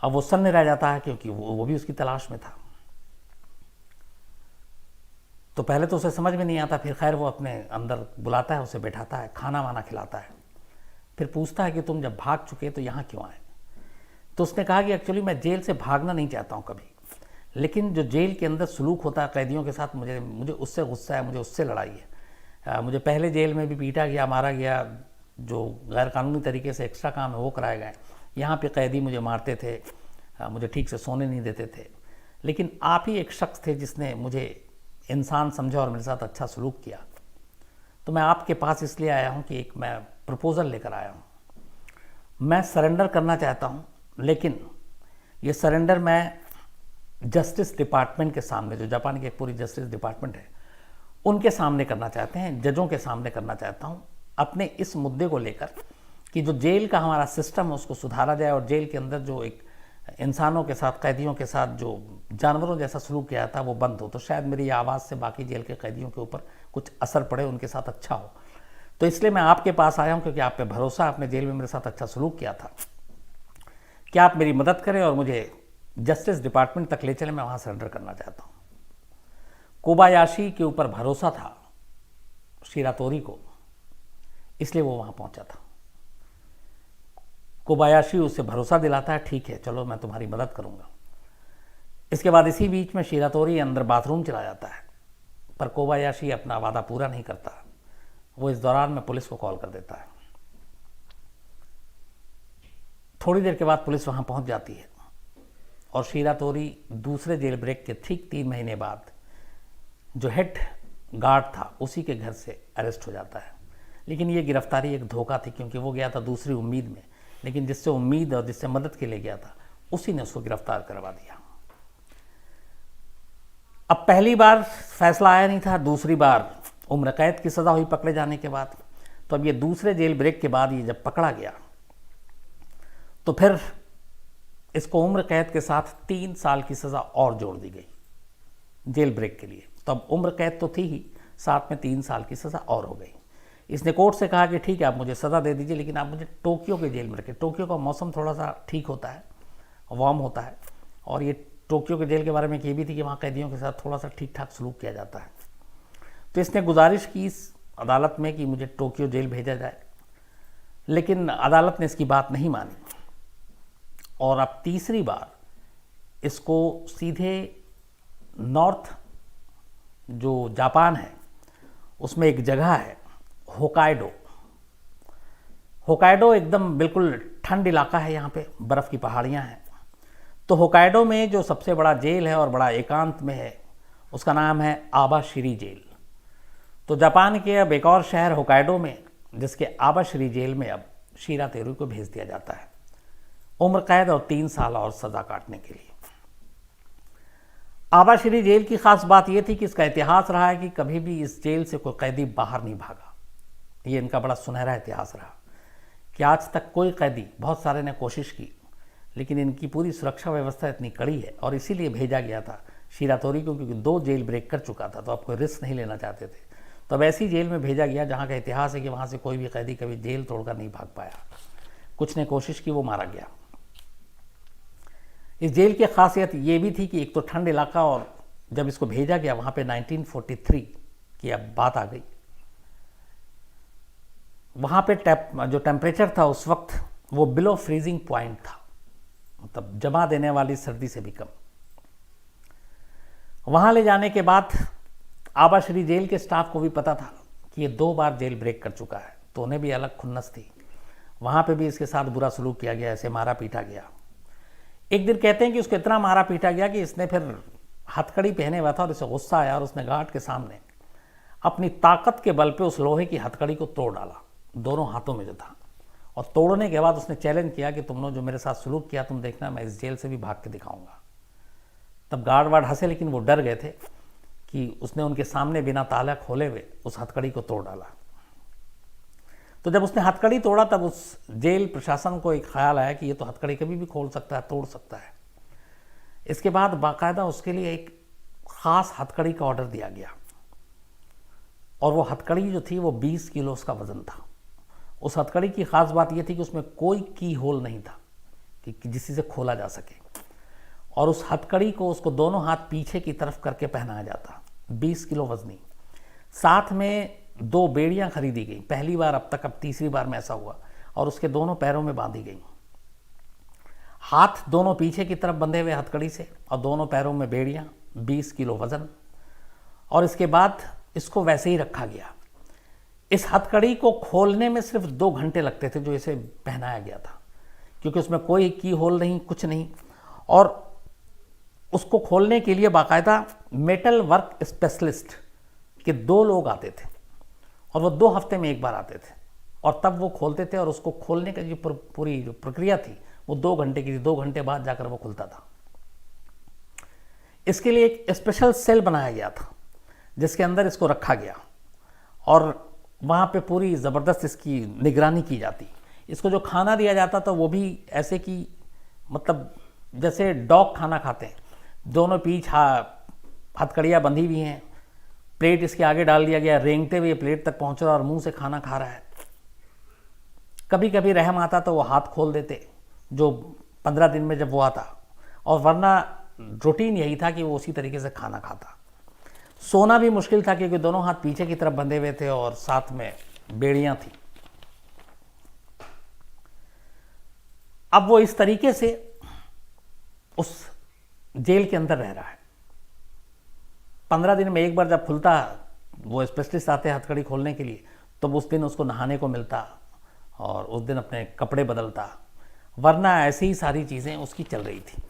अब वो सन्न रह जाता है क्योंकि वो भी उसकी तलाश में था। तो पहले तो उसे समझ में नहीं आता, फिर खैर वो अपने अंदर बुलाता है, उसे बैठाता है, खाना वाना खिलाता है, फिर पूछता है कि तुम जब भाग चुके तो यहाँ क्यों आए। तो उसने कहा कि एक्चुअली मैं जेल से भागना नहीं चाहता हूँ कभी, लेकिन जो जेल के अंदर सलूक होता है कैदियों के साथ, मुझे उससे गुस्सा है, मुझे उससे लड़ाई है। मुझे पहले जेल में भी पीटा गया, मारा गया, जो गैरकानूनी तरीके से एक्स्ट्रा काम है वो कराए गए। यहाँ पे कैदी मुझे मारते थे, मुझे ठीक से सोने नहीं देते थे, लेकिन आप ही एक शख्स थे जिसने मुझे इंसान समझा और मेरे साथ अच्छा सलूक किया। तो मैं आपके पास इसलिए आया हूँ कि एक मैं प्रपोज़ल लेकर आया हूँ। मैं सरेंडर करना चाहता हूँ, लेकिन ये सरेंडर मैं जस्टिस डिपार्टमेंट के सामने, जो जापान की एक पूरी जस्टिस डिपार्टमेंट है, उनके सामने करना चाहते हैं, जजों के सामने करना चाहता हूँ, अपने इस मुद्दे को लेकर कि जो जेल का हमारा सिस्टम है उसको सुधारा जाए और जेल के अंदर जो एक इंसानों के साथ, कैदियों के साथ जो जानवरों जैसा सलूक किया था वो बंद हो। तो शायद मेरी आवाज़ से बाकी जेल के कैदियों के ऊपर कुछ असर पड़े, उनके साथ अच्छा हो। तो इसलिए मैं आपके पास आया हूँ, क्योंकि आप पे भरोसा, आपने जेल में मेरे साथ अच्छा सलूक किया था। क्या आप मेरी मदद करें और मुझे जस्टिस डिपार्टमेंट तक ले चले, मैं वहाँ सरेंडर करना चाहता हूँ। कोबायाशी के ऊपर भरोसा था शिरातोरी को, इसलिए वो वहाँ पहुँचा था। कोबायाशी उसे भरोसा दिलाता है, ठीक है चलो मैं तुम्हारी मदद करूँगा। इसके बाद इसी बीच में शिरातोरी अंदर बाथरूम चला जाता है, पर कोबायाशी अपना वादा पूरा नहीं करता। वो इस दौरान में पुलिस को कॉल कर देता है। थोड़ी देर के बाद पुलिस वहाँ पहुँच जाती है और शिरातोरी दूसरे जेल ब्रेक के ठीक 3 महीने बाद जो हेड गार्ड था उसी के घर से अरेस्ट हो जाता है। लेकिन ये गिरफ्तारी एक धोखा थी, क्योंकि वो गया था दूसरी उम्मीद में, लेकिन जिससे उम्मीद और जिससे मदद के लिए गया था उसी ने उसको गिरफ्तार करवा दिया। अब पहली बार फैसला आया नहीं था, दूसरी बार उम्र कैद की सज़ा हुई पकड़े जाने के बाद। तो अब ये दूसरे जेल ब्रेक के बाद ये जब पकड़ा गया तो फिर इसको उम्र कैद के साथ 3 साल की सज़ा और जोड़ दी गई जेल ब्रेक के लिए। तो अब उम्र कैद तो थी ही, साथ में 3 साल की सज़ा और हो गई। इसने कोर्ट से कहा कि ठीक है आप मुझे सज़ा दे दीजिए, लेकिन आप मुझे टोक्यो के जेल में रखें। टोक्यो का मौसम थोड़ा सा ठीक होता है, वार्म होता है, और ये टोक्यो के जेल के बारे में ये भी थी कि वहाँ कैदियों के साथ थोड़ा सा ठीक ठाक सलूक किया जाता है। तो इसने गुजारिश की इस अदालत में कि मुझे टोक्यो जेल भेजा जाए, लेकिन अदालत ने इसकी बात नहीं मानी और अब तीसरी बार इसको सीधे नॉर्थ जो जापान है उसमें एक जगह है होकाइडो। होकाइडो एकदम बिल्कुल ठंड इलाका है, यहाँ पे बर्फ़ की पहाड़ियाँ हैं। तो होकाइडो में जो सबसे बड़ा जेल है और बड़ा एकांत में है उसका नाम है आबाशिरी जेल। तो जापान के अब एक और शहर होकाइडो में, जिसके आबाशिरी जेल में अब शिरातेरू को भेज दिया जाता है उम्र कैद और 3 साल और सज़ा काटने के लिए। आबाशिरी जेल की खास बात यह थी कि इसका इतिहास रहा है कि कभी भी इस जेल से कोई कैदी बाहर नहीं भागा। ये इनका बड़ा सुनहरा इतिहास रहा कि आज तक कोई कैदी, बहुत सारे ने कोशिश की, लेकिन इनकी पूरी सुरक्षा व्यवस्था इतनी कड़ी है और इसीलिए भेजा गया था शिरातोरी को, क्योंकि 2 जेल ब्रेक कर चुका था तो अब कोई रिस्क नहीं लेना चाहते थे। तो अब ऐसी जेल में भेजा गया जहाँ का इतिहास है कि वहाँ से कोई भी कैदी कभी जेल तोड़कर नहीं भाग पाया। कुछ ने कोशिश की, वो मारा गया। इस जेल की खासियत ये भी थी कि एक तो ठंड इलाका, और जब इसको भेजा गया वहाँ पे 1943 की अब बात आ गई। वहाँ पे जो टेम्परेचर था उस वक्त वो बिलो फ्रीजिंग पॉइंट था, मतलब जमा देने वाली सर्दी से भी कम। वहाँ ले जाने के बाद आबाशिरी जेल के स्टाफ को भी पता था कि ये 2 बार जेल ब्रेक कर चुका है, तो उन्हें भी अलग खुन्नस थी। वहाँ पे भी इसके साथ बुरा सलूक किया गया, ऐसे मारा पीटा गया। एक दिन कहते हैं कि उसको इतना मारा पीटा गया कि इसने फिर हथकड़ी पहने हुआ था और इसे गुस्सा आया और उसने गार्ड के सामने अपनी ताकत के बल पे उस लोहे की हथकड़ी को तोड़ डाला, दोनों हाथों में जो था। और तोड़ने के बाद उसने चैलेंज किया कि तुमने जो मेरे साथ सलूक किया तुम देखना मैं इस जेल से भी भाग के दिखाऊंगा। तब गार्ड वार्ड हंसे, लेकिन वो डर गए थे कि उसने उनके सामने बिना ताला खोले हुए उस हथकड़ी को तोड़ डाला। तो जब उसने हथकड़ी तोड़ा तब उस जेल प्रशासन को एक ख्याल आया कि ये तो हथकड़ी कभी भी खोल सकता है, तोड़ सकता है। इसके बाद बाकायदा उसके लिए एक ख़ास हथकड़ी का ऑर्डर दिया गया, और वो हथकड़ी जो थी वो 20 किलो उसका वज़न था। उस हथकड़ी की ख़ास बात ये थी कि उसमें कोई की होल नहीं था कि जिससे से खोला जा सके, और उस हथकड़ी को उसको दोनों हाथ पीछे की तरफ करके पहनाया जाता, 20 किलो वजनी। साथ में 2 बेड़ियाँ खरीदी गई, पहली बार अब तक, अब तीसरी बार में ऐसा हुआ, और उसके दोनों पैरों में बांधी गई। हाथ दोनों पीछे की तरफ बंधे हुए हथकड़ी से, और दोनों पैरों में बेड़ियाँ, 20 किलो वज़न। और इसके बाद इसको वैसे ही रखा गया। इस हथकड़ी को खोलने में सिर्फ 2 घंटे लगते थे जो इसे पहनाया गया था, क्योंकि उसमें कोई की होल नहीं, कुछ नहीं। और उसको खोलने के लिए बाकायदा मेटल वर्क स्पेशलिस्ट के 2 लोग आते थे, और वो 2 हफ्ते में एक बार आते थे, और तब वो खोलते थे, और उसको खोलने की जो पूरी जो प्रक्रिया थी वो 2 घंटे की थी। 2 घंटे बाद जाकर वो खुलता था। इसके लिए एक स्पेशल सेल बनाया गया था जिसके अंदर इसको रखा गया, और वहाँ पे पूरी ज़बरदस्त इसकी निगरानी की जाती। इसको जो खाना दिया जाता था वो भी ऐसे कि मतलब जैसे डॉग खाना खाते हैं, दोनों पीठ हथकड़ियाँ बंधी हुई हैं, प्लेट इसके आगे डाल दिया गया, रेंगते हुए प्लेट तक पहुँच रहा और मुंह से खाना खा रहा है। कभी कभी रहम आता तो वो हाथ खोल देते, जो 15 दिन में जब वो आता, और वरना रूटीन यही था कि वो उसी तरीके से खाना खाता। सोना भी मुश्किल था क्योंकि दोनों हाथ पीछे की तरफ बंधे हुए थे और साथ में बेड़ियां थी। अब वो इस तरीके से उस जेल के अंदर रह रहा है। 15 दिन में एक बार जब खुलता, वो स्पेशलिस्ट आते हथकड़ी खोलने के लिए, तो उस दिन उसको नहाने को मिलता और उस दिन अपने कपड़े बदलता, वरना ऐसी ही सारी चीज़ें उसकी चल रही थी।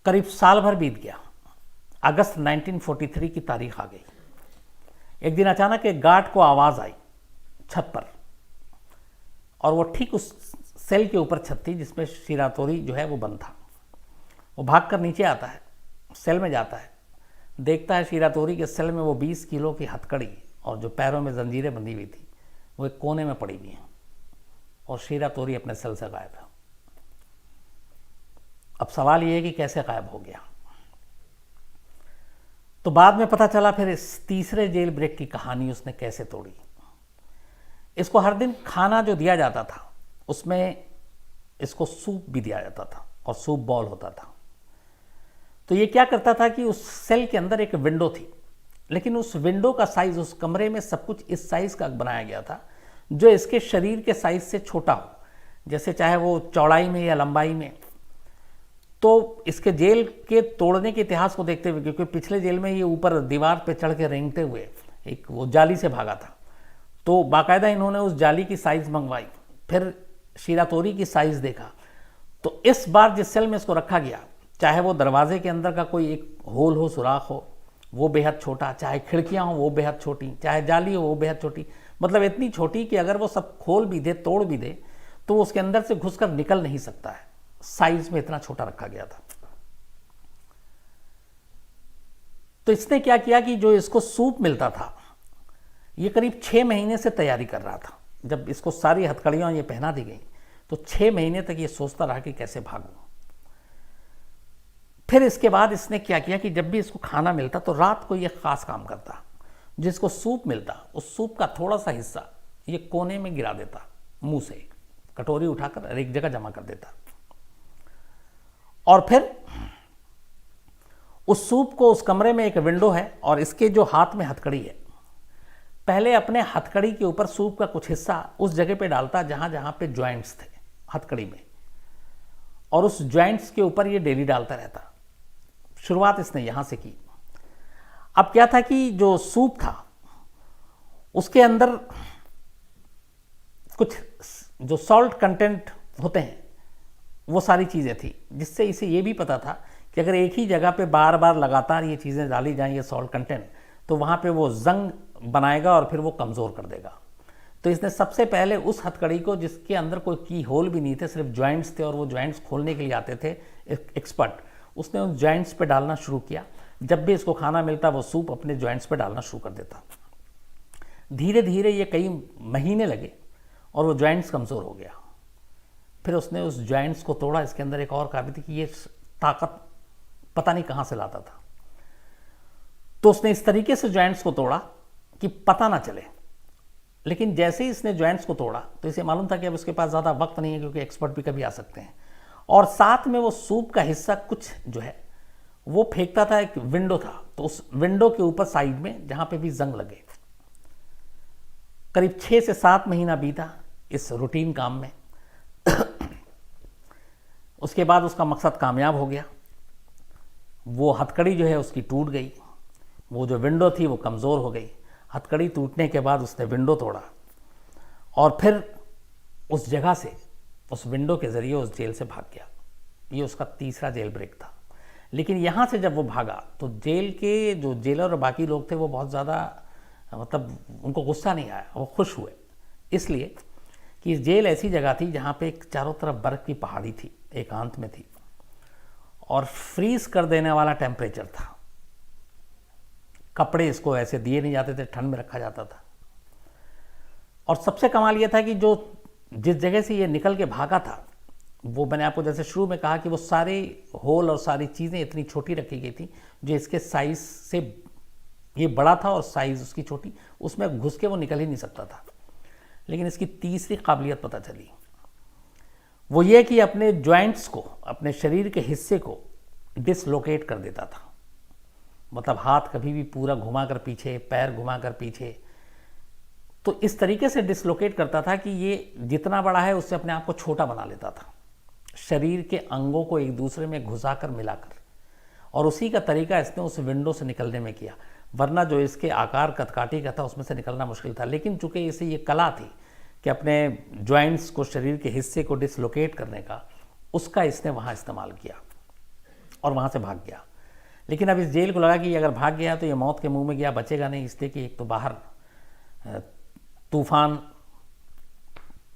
करीब साल भर बीत गया। अगस्त 1943 की तारीख आ गई। एक दिन अचानक एक गार्ड को आवाज़ आई छत पर, और वो ठीक उस सेल के ऊपर छत थी जिसमें शिरातोरी जो है वो बंद था। वो भागकर नीचे आता है, सेल में जाता है, देखता है शिरातोरी के सेल में वो 20 किलो की हथकड़ी और जो पैरों में जंजीरें बंधी हुई थी वो एक कोने में पड़ी हुई हैं, और शिरातोरी अपने सेल से गायब है। अब सवाल ये है कि कैसे गायब हो गया। तो बाद में पता चला फिर इस तीसरे जेल ब्रेक की कहानी उसने कैसे तोड़ी। इसको हर दिन खाना जो दिया जाता था उसमें इसको सूप भी दिया जाता था, और सूप बॉल होता था। तो ये क्या करता था कि उस सेल के अंदर एक विंडो थी, लेकिन उस विंडो का साइज, उस कमरे में सब कुछ इस साइज का बनाया गया था जो इसके शरीर के साइज से छोटा हो, जैसे चाहे वो चौड़ाई में या लंबाई में। तो इसके जेल के तोड़ने के इतिहास को देखते हुए, क्योंकि पिछले जेल में ये ऊपर दीवार पे चढ़ के रेंगते हुए एक वो जाली से भागा था, तो बाकायदा इन्होंने उस जाली की साइज मंगवाई, फिर शिरातोरी की साइज देखा। तो इस बार जिस सेल में इसको रखा गया, चाहे वो दरवाजे के अंदर का कोई एक होल हो, सुराख हो, वो बेहद छोटा, चाहे खिड़कियां हो वो बेहद छोटी, चाहे जाली हो वो बेहद छोटी, मतलब इतनी छोटी कि अगर वो सब खोल भी दे, तोड़ भी दे, तो वो उसके अंदर से घुसकर निकल नहीं सकता है। साइज में इतना छोटा रखा गया था। तो इसने क्या किया कि जो इसको सूप मिलता था, ये करीब 6 महीने से तैयारी कर रहा था। जब इसको सारी हथकड़ियां ये पहना दी गई तो 6 महीने तक ये सोचता रहा कि कैसे भागूं। फिर इसके बाद इसने क्या किया कि जब भी इसको खाना मिलता तो रात को ये खास काम करता, जिसको सूप मिलता उस सूप का थोड़ा सा हिस्सा ये कोने में गिरा देता, मुंह से कटोरी उठाकर एक जगह जमा कर देता, और फिर उस सूप को, उस कमरे में एक विंडो है और इसके जो हाथ में हथकड़ी है, पहले अपने हथकड़ी के ऊपर सूप का कुछ हिस्सा उस जगह पे डालता जहां जहां पे ज्वाइंट्स थे हथकड़ी में, और उस ज्वाइंट्स के ऊपर ये डेली डालता रहता। शुरुआत इसने यहां से की। अब क्या था कि जो सूप था उसके अंदर कुछ जो सॉल्ट कंटेंट होते हैं वो सारी चीज़ें थी, जिससे इसे ये भी पता था कि अगर एक ही जगह पे बार बार लगातार ये चीज़ें डाली जाएं, ये सॉल्ट कंटेंट, तो वहाँ पे वो जंग बनाएगा और फिर वो कमज़ोर कर देगा। तो इसने सबसे पहले उस हथकड़ी को, जिसके अंदर कोई की होल भी नहीं थे, सिर्फ जॉइंट्स थे और वो जॉइंट्स खोलने के लिए आते थे एक्सपर्ट, उसने उन जॉइंट्स पे डालना शुरू किया। जब भी इसको खाना मिलता वो सूप अपने जॉइंट्स पे डालना शुरू कर देता। धीरे धीरे ये कई महीने लगे और वो जॉइंट्स कमज़ोर हो गया। फिर उसने उस जॉइंट्स को तोड़ा। इसके अंदर एक और काबिल थी कि ये ताकत पता नहीं कहाँ से लाता था। तो उसने इस तरीके से जॉइंट्स को तोड़ा कि पता ना चले। लेकिन जैसे ही इसने जॉइंट्स को तोड़ा तो इसे मालूम था कि अब उसके पास ज़्यादा वक्त नहीं है, क्योंकि एक्सपर्ट भी कभी आ सकते हैं। और साथ में वो सूप का हिस्सा कुछ जो है वो फेंकता था। एक विंडो था, तो उस विंडो के ऊपर साइड में जहाँ पे भी जंग लगे। करीब 6 से 7 महीना बीता इस रूटीन काम में। उसके बाद उसका मकसद कामयाब हो गया। वो हथकड़ी जो है उसकी टूट गई, वो जो विंडो थी वो कमज़ोर हो गई। हथकड़ी टूटने के बाद उसने विंडो तोड़ा और फिर उस जगह से, उस विंडो के ज़रिए उस जेल से भाग गया। ये उसका तीसरा जेल ब्रेक था। लेकिन यहाँ से जब वो भागा तो जेल के जो जेलर और बाकी लोग थे वो बहुत ज़्यादा मतलब उनको गुस्सा नहीं आया, वो खुश हुए, इसलिए कि जेल ऐसी जगह थी जहाँ पे एक चारों तरफ बर्फ़ की पहाड़ी थी, एकांत में थी, और फ्रीज कर देने वाला टेम्परेचर था। कपड़े इसको ऐसे दिए नहीं जाते थे, ठंड में रखा जाता था। और सबसे कमाल ये था कि जो जिस जगह से ये निकल के भागा था, वो मैंने आपको जैसे शुरू में कहा कि वो सारे होल और सारी चीज़ें इतनी छोटी रखी गई थी जो इसके साइज़ से ये बड़ा था और साइज़ उसकी छोटी, उसमें घुस के वो निकल ही नहीं सकता था। लेकिन इसकी तीसरी काबिलियत पता चली, वो ये कि अपने जॉइंट्स को, अपने शरीर के हिस्से को डिसलोकेट कर देता था। मतलब हाथ कभी भी पूरा घुमा कर पीछे, पैर घुमा कर पीछे, तो इस तरीके से डिसलोकेट करता था कि ये जितना बड़ा है उससे अपने आप को छोटा बना लेता था, शरीर के अंगों को एक दूसरे में घुसाकर मिलाकर। और उसी का तरीका इसने उस विंडो से निकलने में किया, वरना जो इसके आकार कदकाठी का था उसमें से निकलना मुश्किल था। लेकिन चूंकि इसे ये कला थी कि अपने जॉइंट्स को, शरीर के हिस्से को डिसलोकेट करने का, उसका इसने वहाँ इस्तेमाल किया और वहाँ से भाग गया। लेकिन अब इस जेल को लगा कि अगर भाग गया तो ये मौत के मुंह में गया, बचेगा नहीं, इसलिए कि एक तो बाहर तूफान,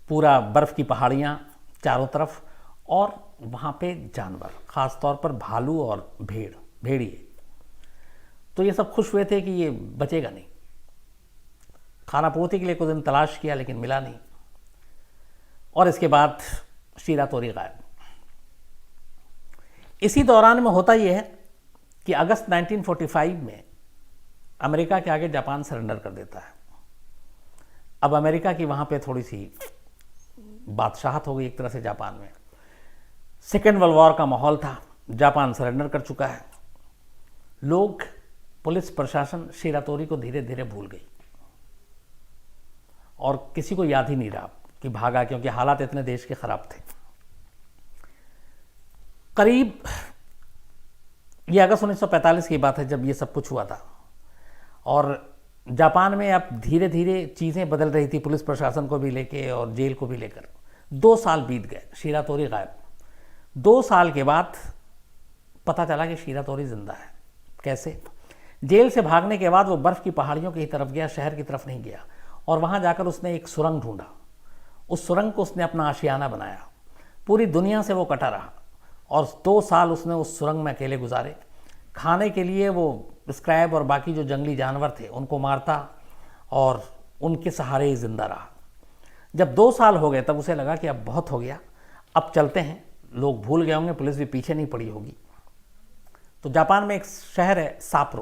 पूरा बर्फ़ की पहाड़ियाँ चारों तरफ, और वहाँ पे जानवर, ख़ास तौर पर भालू और भेड़िए। तो ये सब खुश हुए थे कि ये बचेगा नहीं। खाना पूर्ति के लिए कुछ दिन तलाश किया लेकिन मिला नहीं, और इसके बाद शीरा तोरी गायब। इसी दौरान में होता यह है कि अगस्त 1945 में अमेरिका के आगे जापान सरेंडर कर देता है। अब अमेरिका की वहाँ पे थोड़ी सी बादशाहत हो गई एक तरह से जापान में। सेकेंड वर्ल्ड वॉर का माहौल था, जापान सरेंडर कर चुका है। लोग, पुलिस प्रशासन शीरा तोरी को धीरे धीरे भूल गई और किसी को याद ही नहीं रहा कि भागा, क्योंकि हालात इतने देश के खराब थे। करीब ये अगस्त 1945 की बात है जब ये सब कुछ हुआ था, और जापान में अब धीरे धीरे चीज़ें बदल रही थी, पुलिस प्रशासन को भी लेके और जेल को भी लेकर। 2 साल बीत गए, शीरा तोरी गायब। 2 साल के बाद पता चला कि शीरा तोरी जिंदा है। कैसे? जेल से भागने के बाद वो बर्फ़ की पहाड़ियों की तरफ गया, शहर की तरफ नहीं गया, और वहाँ जाकर उसने एक सुरंग ढूंढा। उस सुरंग को उसने अपना आशियाना बनाया। पूरी दुनिया से वो कटा रहा और 2 साल उसने उस सुरंग में अकेले गुजारे। खाने के लिए वो स्क्रैब और बाकी जो जंगली जानवर थे उनको मारता और उनके सहारे ही जिंदा रहा। जब 2 साल हो गए तब उसे लगा कि अब बहुत हो गया, अब चलते हैं, लोग भूल गए होंगे, पुलिस भी पीछे नहीं पड़ी होगी। तो जापान में एक शहर है साप्रो,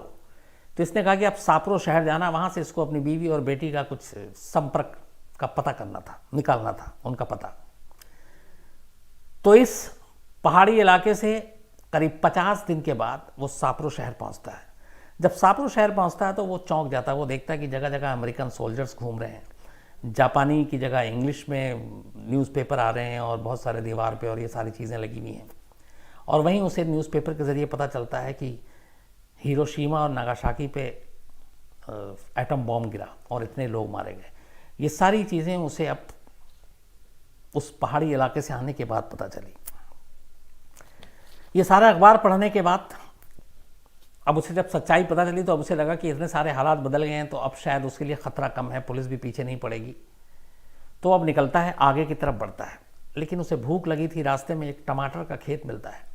तो इसने कहा कि अब साप्रो शहर जाना, वहाँ से इसको अपनी बीवी और बेटी का कुछ संपर्क का पता करना था, निकालना था उनका पता। तो इस पहाड़ी इलाके से करीब 50 दिन के बाद वो साप्रो शहर पहुंचता है। जब साप्रो शहर पहुंचता है तो वो चौंक जाता है। वो देखता है कि जगह जगह अमेरिकन सोल्जर्स घूम रहे हैं, जापानी की जगह इंग्लिश में न्यूज़पेपर आ रहे हैं और बहुत सारे दीवार पे और ये सारी चीज़ें लगी हुई हैं। और वहीं उसे न्यूज़पेपर के ज़रिए पता चलता है कि हिरोशिमा और नागासाकी पे एटम बॉम्ब गिरा और इतने लोग मारे गए। ये सारी चीज़ें उसे अब उस पहाड़ी इलाके से आने के बाद पता चली। ये सारा अखबार पढ़ने के बाद अब उसे जब सच्चाई पता चली तो अब उसे लगा कि इतने सारे हालात बदल गए हैं, तो अब शायद उसके लिए ख़तरा कम है, पुलिस भी पीछे नहीं पड़ेगी। तो अब निकलता है, आगे की तरफ बढ़ता है। लेकिन उसे भूख लगी थी, रास्ते में एक टमाटर का खेत मिलता है।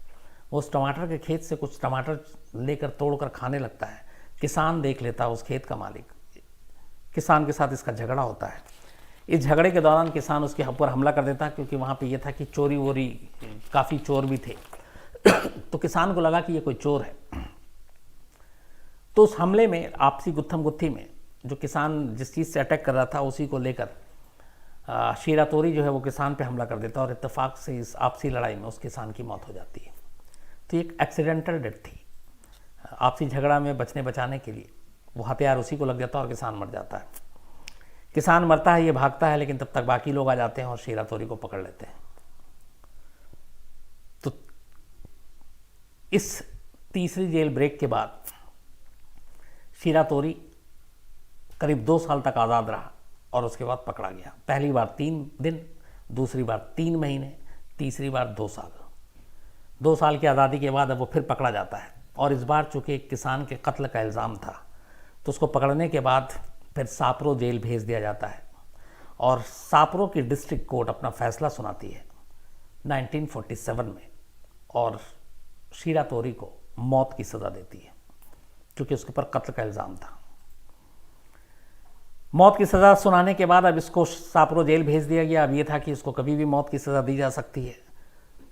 वो उस टमाटर के खेत से कुछ टमाटर लेकर तोड़कर खाने लगता है। किसान देख लेता है, उस खेत का मालिक। किसान के साथ इसका झगड़ा होता है। इस झगड़े के दौरान किसान उसके ऊपर हमला कर देता है, क्योंकि वहाँ पे ये था कि चोरी वोरी, काफ़ी चोर भी थे। तो किसान को लगा कि ये कोई चोर है। तो उस हमले में, आपसी गुत्थम गुत्थी में, जो किसान जिस चीज़ से अटैक कर रहा था उसी को लेकर शीरा तोरी जो है वो किसान पे हमला कर देता है और इत्तेफाक से इस आपसी लड़ाई में उस किसान की मौत हो जाती है। तो एक एक्सीडेंटल डेथ थी। आपसी झगड़ा में बचने बचाने के लिए वो हथियार उसी को लग जाता है और किसान मर जाता है। किसान मरता है, ये भागता है, लेकिन तब तक बाकी लोग आ जाते हैं और शीरा तोरी को पकड़ लेते हैं। तो इस तीसरी जेल ब्रेक के बाद शीरा तोरी करीब 2 साल तक आज़ाद रहा और उसके बाद पकड़ा गया। पहली बार 3 दिन, दूसरी बार 3 महीने, तीसरी बार 2 साल। 2 साल की आज़ादी के बाद अब वो फिर पकड़ा जाता है और इस बार चूँकि एक किसान के कत्ल का इल्ज़ाम था तो उसको पकड़ने के बाद फिर सापरो जेल भेज दिया जाता है और सापरो की डिस्ट्रिक्ट कोर्ट अपना फैसला सुनाती है 1947 में और शिरातोरी को मौत की सज़ा देती है क्योंकि उसके ऊपर कत्ल का इल्ज़ाम था। मौत की सज़ा सुनाने के बाद अब इसको सापरो जेल भेज दिया गया। अब ये था कि इसको कभी भी मौत की सज़ा दी जा सकती है।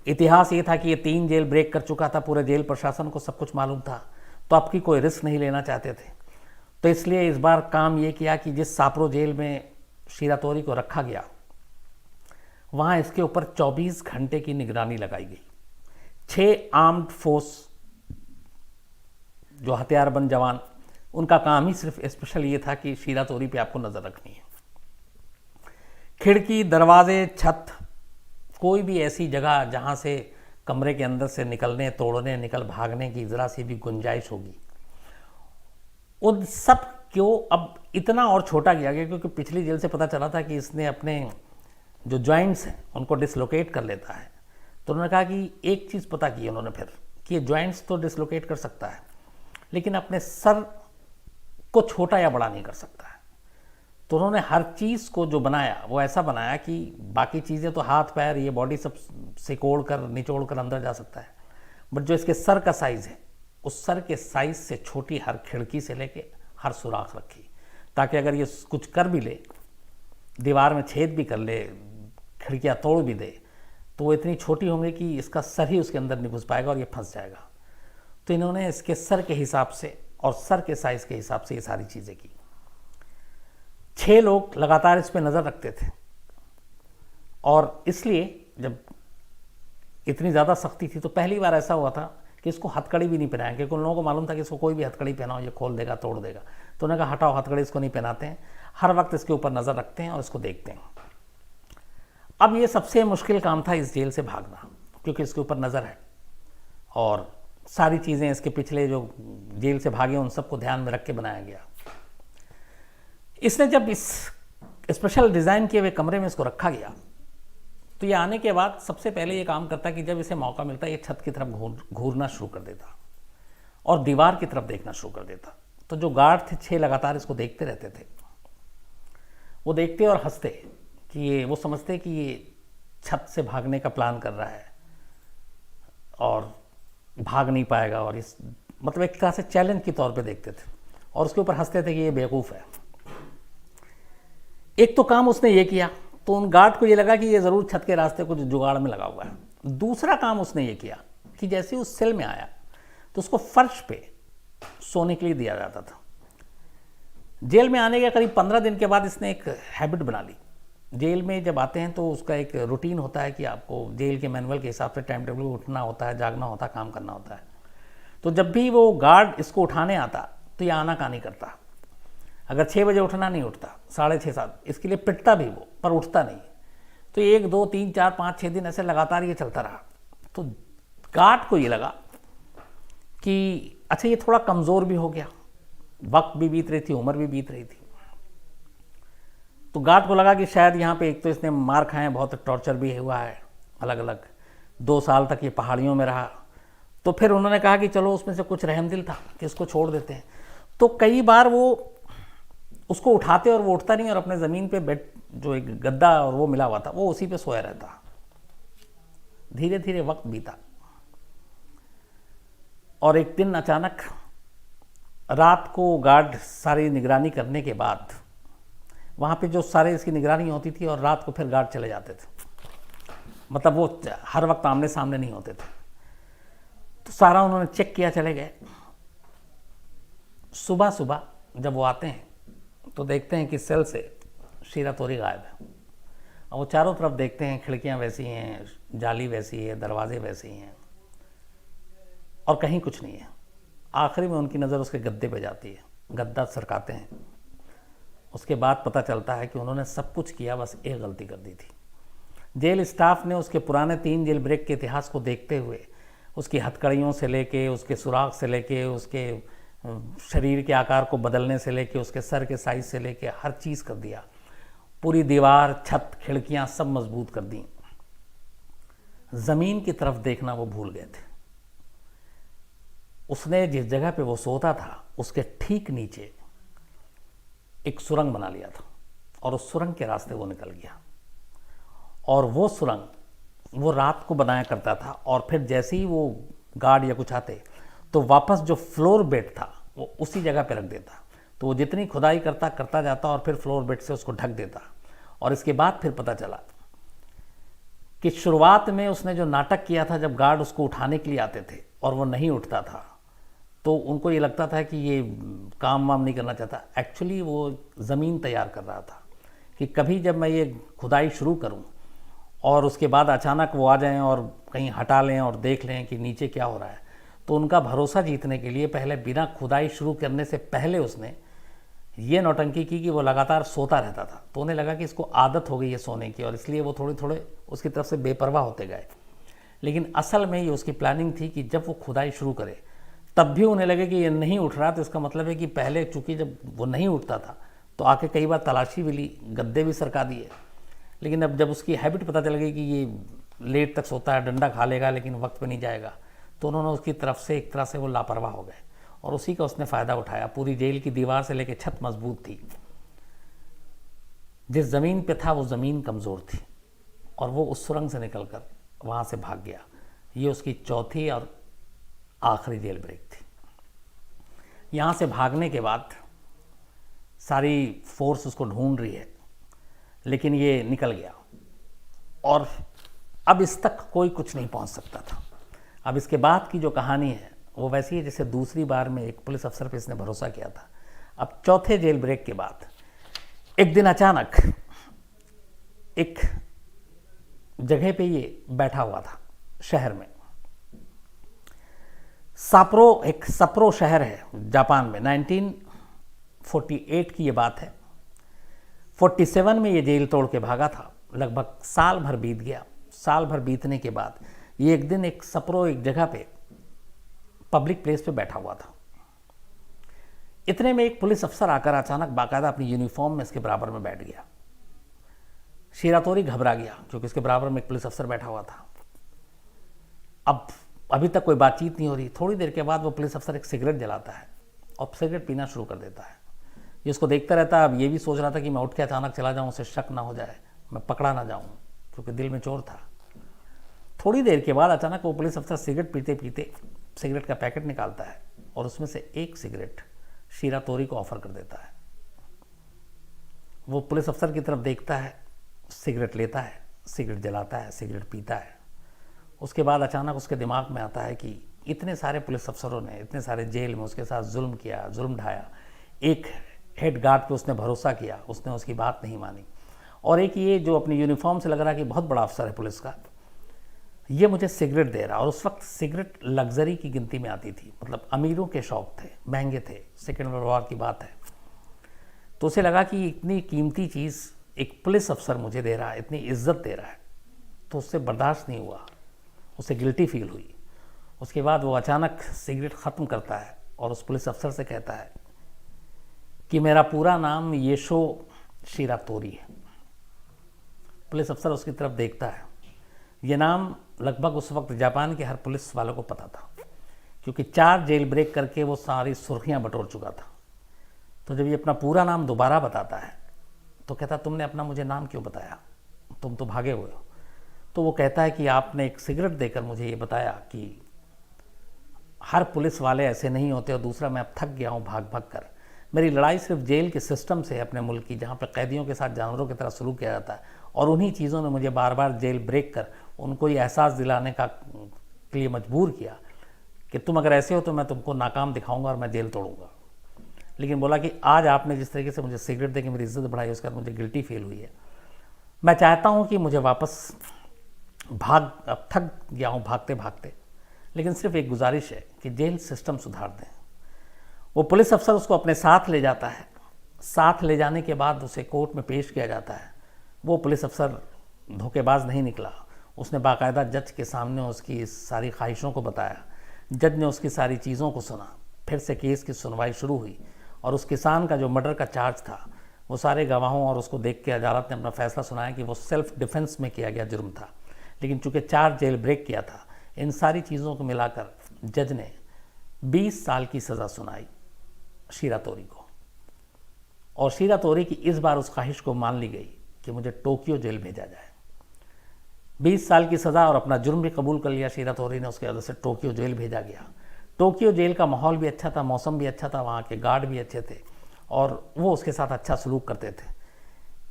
इतिहास ये था कि ये 3 जेल ब्रेक कर चुका था, पूरे जेल प्रशासन को सब कुछ मालूम था, तो आपकी कोई रिस्क नहीं लेना चाहते थे। तो इसलिए इस बार काम ये किया कि जिस सापरो जेल में शिरातोरी को रखा गया वहाँ इसके ऊपर 24 घंटे की निगरानी लगाई गई। 6 आर्म्ड फोर्स जो हथियारबंद जवान, उनका काम ही सिर्फ स्पेशल ये था कि शिरातोरी पे आपको नज़र रखनी है। खिड़की, दरवाजे, छत, कोई भी ऐसी जगह जहाँ से कमरे के अंदर से निकलने, तोड़ने, निकल भागने की ज़रा सी भी गुंजाइश होगी, उन सब क्यों अब इतना और छोटा किया गया क्योंकि पिछली जेल से पता चला था कि इसने अपने जो जॉइंट्स हैं उनको डिसलोकेट कर लेता है। तो उन्होंने कहा कि एक चीज़ पता की उन्होंने फिर कि ये जॉइंट्स तो डिसलोकेट कर सकता है लेकिन अपने सर को छोटा या बड़ा नहीं कर सकता है। तो उन्होंने हर चीज़ को जो बनाया वो ऐसा बनाया कि बाकी चीज़ें तो हाथ पैर ये बॉडी सब सिकोड़ कर निचोड़ कर अंदर जा सकता है, बट जो इसके सर का साइज़ है उस सर के साइज़ से छोटी हर खिड़की से लेके हर सुराख रखी ताकि अगर ये कुछ कर भी ले, दीवार में छेद भी कर ले, खिड़कियाँ तोड़ भी दे, तो वो इतनी छोटी होंगी कि इसका सर ही उसके अंदर नहीं घुस पाएगा और ये फंस जाएगा। तो इन्होंने इसके सर के हिसाब से और सर के साइज़ के हिसाब से ये सारी चीज़ें की। 6 लोग लगातार इस पर नज़र रखते थे और इसलिए जब इतनी ज़्यादा सख्ती थी तो पहली बार ऐसा हुआ था कि इसको हथकड़ी भी नहीं पहनाया क्योंकि उन लोगों को मालूम था कि इसको कोई भी हथकड़ी पहनाओ ये खोल देगा, तोड़ देगा। तो उन्होंने कहा हटाओ, हथकड़ी इसको नहीं पहनाते हैं, हर वक्त इसके ऊपर नज़र रखते हैं और इसको देखते हैं। अब ये सबसे मुश्किल काम था इस जेल से भागना क्योंकि इसके ऊपर नज़र है और सारी चीज़ें इसके पिछले जो जेल से भागे उन सबको ध्यान में रख के बनाया गया। इसने जब इस स्पेशल डिज़ाइन किए हुए कमरे में इसको रखा गया तो ये आने के बाद सबसे पहले ये काम करता कि जब इसे मौका मिलता ये छत की तरफ घूरना शुरू कर देता और दीवार की तरफ देखना शुरू कर देता। तो जो गार्ड थे 6 लगातार इसको देखते रहते थे। वो देखते और हंसते कि ये, वो समझते कि ये छत से भागने का प्लान कर रहा है और भाग नहीं पाएगा और इस मतलब एक तरह से चैलेंज के तौर पे देखते थे और उसके ऊपर हंसते थे कि ये बेवकूफ़ है। एक तो काम उसने ये किया तो उन गार्ड को ये लगा कि ये ज़रूर छत के रास्ते कुछ जुगाड़ में लगा हुआ है। दूसरा काम उसने ये किया कि जैसे उस सेल में आया तो उसको फर्श पे सोने के लिए दिया जाता था। जेल में आने के करीब 15 दिन के बाद इसने एक हैबिट बना ली। जेल में जब आते हैं तो उसका एक रूटीन होता है कि आपको जेल के मैनुअल के हिसाब से टाइम टेबल उठना होता है, जागना होता है, काम करना होता है। तो जब भी वो गार्ड इसको उठाने आता तो ये आना कहानी करता। अगर 6 बजे उठना नहीं उठता, 6:30 7, इसके लिए पिटता भी वो पर उठता नहीं। तो 1 2 3 4 5 6 दिन ऐसे लगातार ये चलता रहा। तो गार्ड को ये लगा कि अच्छा ये थोड़ा कमज़ोर भी हो गया, वक्त भी बीत रही थी, उम्र भी बीत रही थी। तो गार्ड को लगा कि शायद यहाँ पे एक तो इसने मार खाए, बहुत टॉर्चर भी हुआ है अलग अलग, 2 साल तक ये पहाड़ियों में रहा। तो फिर उन्होंने कहा कि चलो उसमें से कुछ रहमदिल था कि इसको छोड़ देते हैं। तो कई बार वो उसको उठाते और वो उठता नहीं और अपने ज़मीन पे बेड जो एक गद्दा और वो मिला हुआ था वो उसी पे सोया रहता। धीरे धीरे वक्त बीता और एक दिन अचानक रात को गार्ड सारी निगरानी करने के बाद वहाँ पे जो सारे इसकी निगरानी होती थी और रात को फिर गार्ड चले जाते थे, मतलब वो हर वक्त आमने सामने नहीं होते थे। तो सारा उन्होंने चेक किया, चले गए। सुबह सुबह जब वो आते हैं तो देखते हैं कि सेल से शिरातोरी गायब है और वो चारों तरफ देखते हैं, खिड़कियाँ वैसी हैं, जाली वैसी है, दरवाजे वैसे ही हैं और कहीं कुछ नहीं है। आखिरी में उनकी नज़र उसके गद्दे पे जाती है, गद्दा सरकाते हैं। उसके बाद पता चलता है कि उन्होंने सब कुछ किया, बस एक गलती कर दी थी। जेल स्टाफ ने उसके पुराने 3 जेल ब्रेक के इतिहास को देखते हुए उसकी हथकड़ियों से लेके, उसके सुराख से लेके, उसके शरीर के आकार को बदलने से लेके, उसके सर के साइज से लेके हर चीज़ कर दिया। पूरी दीवार, छत, खिड़कियाँ सब मजबूत कर दी। ज़मीन की तरफ देखना वो भूल गए थे। उसने जिस जगह पे वो सोता था उसके ठीक नीचे एक सुरंग बना लिया था और उस सुरंग के रास्ते वो निकल गया। और वो सुरंग वो रात को बनाया करता था और फिर जैसे ही वो गार्ड या कुछ आते तो वापस जो फ्लोर बेड था वो उसी जगह पे रख देता। तो वो जितनी खुदाई करता जाता और फिर फ्लोर बेड से उसको ढक देता। और इसके बाद फिर पता चला कि शुरुआत में उसने जो नाटक किया था, जब गार्ड उसको उठाने के लिए आते थे और वो नहीं उठता था तो उनको ये लगता था कि ये काम वाम नहीं करना चाहता। एक्चुअली वो ज़मीन तैयार कर रहा था कि कभी जब मैं ये खुदाई शुरू करूं और उसके बाद अचानक वो आ जाएं और कहीं हटा लें और देख लें कि नीचे क्या हो रहा है, तो उनका भरोसा जीतने के लिए पहले बिना खुदाई शुरू करने से पहले उसने ये नौटंकी की कि वो लगातार सोता रहता था। तो उन्हें लगा कि इसको आदत हो गई है सोने की और इसलिए वो थोड़े थोड़े उसकी तरफ से बेपरवाह होते गए। लेकिन असल में ये उसकी प्लानिंग थी कि जब वो खुदाई शुरू करे तब भी उन्हें लगे कि ये नहीं उठ रहा, तो इसका मतलब है कि पहले चूंकि जब वो नहीं उठता था तो आके कई बार तलाशी भी ली, गद्दे भी सरका दिए। लेकिन अब जब उसकी हैबिट पता चल गई कि ये लेट तक सोता है, डंडा खा लेगा लेकिन वक्त पे नहीं जाएगा, तो उन्होंने उसकी तरफ से एक तरह से वो लापरवाह हो गए और उसी का उसने फ़ायदा उठाया। पूरी जेल की दीवार से लेकर छत मजबूत थी, जिस ज़मीन पे था वो ज़मीन कमज़ोर थी और वो उस सुरंग से निकलकर वहाँ से भाग गया। ये उसकी चौथी और आखिरी जेल ब्रेक थी। यहाँ से भागने के बाद सारी फोर्स उसको ढूंढ रही है, लेकिन ये निकल गया और अब इस तक कोई कुछ नहीं पहुँच सकता था। अब इसके बाद की जो कहानी है वो वैसी है जैसे दूसरी बार में एक पुलिस अफसर पे इसने भरोसा किया था। अब चौथे जेल ब्रेक के बाद एक दिन अचानक एक जगह पे ये बैठा हुआ था शहर में। एक सप्रो शहर है जापान में। 1948 की ये बात है। 47 में ये जेल तोड़ के भागा था। लगभग साल भर बीत गया। साल भर बीतने के बाद ये एक दिन एक सप्रो एक जगह पे पब्लिक प्लेस पे बैठा हुआ था। इतने में एक पुलिस अफसर आकर अचानक बाकायदा अपनी यूनिफॉर्म में इसके बराबर में बैठ गया। शिरातोरी घबरा गया क्योंकि इसके बराबर में एक पुलिस अफसर बैठा हुआ था। अब अभी तक कोई बातचीत नहीं हो रही। थोड़ी देर के बाद वो पुलिस अफसर एक सिगरेट जलाता है और सिगरेट पीना शुरू कर देता है। ये उसको देखता रहता है। अब ये भी सोच रहा था कि मैं उठ के अचानक चला जाऊँ, उसे शक ना हो जाए, मैं पकड़ा ना जाऊँ, क्योंकि दिल में चोर था। थोड़ी देर के बाद अचानक वो पुलिस अफसर सिगरेट पीते पीते सिगरेट का पैकेट निकालता है और उसमें से एक सिगरेट शिरातोरी को ऑफर कर देता है। वो पुलिस अफसर की तरफ देखता है, सिगरेट लेता है, सिगरेट जलाता है, सिगरेट पीता है। उसके बाद अचानक उसके दिमाग में आता है कि इतने सारे पुलिस अफसरों ने इतने सारे जेल में उसके साथ जुल्म किया, जुल्म ढाया। एक हेड गार्ड पे उसने भरोसा किया, उसने उसकी बात नहीं मानी। और एक ये जो अपनी यूनिफॉर्म से लग रहा है कि बहुत बड़ा अफसर है पुलिस का, ये मुझे सिगरेट दे रहा। और उस वक्त सिगरेट लग्जरी की गिनती में आती थी, मतलब अमीरों के शौक थे, महंगे थे। सेकेंड वर्ल्ड वॉर की बात है। तो उसे लगा कि इतनी कीमती चीज़ एक पुलिस अफसर मुझे दे रहा है, इतनी इज्जत दे रहा है, तो उससे बर्दाश्त नहीं हुआ। उसे गिल्टी फील हुई। उसके बाद वो अचानक सिगरेट ख़त्म करता है और उस पुलिस अफसर से कहता है कि मेरा पूरा नाम येशो शिरातोरी है। पुलिस अफसर उसकी तरफ देखता है। ये नाम लगभग उस वक्त जापान के हर पुलिस वालों को पता था, क्योंकि 4 जेल ब्रेक करके वो सारी सुर्खियां बटोर चुका था। तो जब ये अपना पूरा नाम दोबारा बताता है तो कहता, तुमने अपना मुझे नाम क्यों बताया, तुम तो भागे हुए हो। तो वो कहता है कि आपने एक सिगरेट देकर मुझे ये बताया कि हर पुलिस वाले ऐसे नहीं होते, और दूसरा मैं अब थक गया हूँ भाग भाग कर। मेरी लड़ाई सिर्फ जेल के सिस्टम से है अपने मुल्क की, जहाँ पर कैदियों के साथ जानवरों की तरह सलूक किया जाता है। और उन्हीं चीज़ों ने मुझे बार बार जेल ब्रेक कर उनको ये एहसास दिलाने के लिए मजबूर किया कि तुम अगर ऐसे हो तो मैं तुमको नाकाम दिखाऊंगा और मैं जेल तोड़ूंगा। लेकिन बोला कि आज आपने जिस तरीके से मुझे सिगरेट दे के मेरी इज्जत बढ़ाई, उसके बाद मुझे गिल्टी फील हुई है। मैं चाहता हूँ कि मुझे वापस अब थक गया हूँ भागते भागते, लेकिन सिर्फ एक गुजारिश है कि जेल सिस्टम सुधार दें। वो पुलिस अफसर उसको अपने साथ ले जाता है। साथ ले जाने के बाद उसे कोर्ट में पेश किया जाता है। वो पुलिस अफसर धोखेबाज नहीं निकला। उसने बाकायदा जज के सामने उसकी सारी ख्वाहिशों को बताया। जज ने उसकी सारी चीज़ों को सुना। फिर से केस की सुनवाई शुरू हुई और उस किसान का जो मर्डर का चार्ज था, वो सारे गवाहों और उसको देख के अदालत ने अपना फैसला सुनाया कि वो सेल्फ डिफेंस में किया गया जुर्म था। लेकिन चूंकि 4 जेल ब्रेक किया था, इन सारी चीज़ों को मिलाकर जज ने 20 साल की सज़ा सुनाई शिरातोरी को। और शीरा तोरी की इस बार उस ख्वाहिश को मान ली गई कि मुझे टोक्यो जेल भेजा जाए। 20 साल की सज़ा और अपना जुर्म भी कबूल कर लिया शीरा तोरी ने, उसके वजह से टोक्यो जेल भेजा गया। टोक्यो जेल का माहौल भी अच्छा था, मौसम भी अच्छा था, वहाँ के गार्ड भी अच्छे थे और वो उसके साथ अच्छा सलूक करते थे।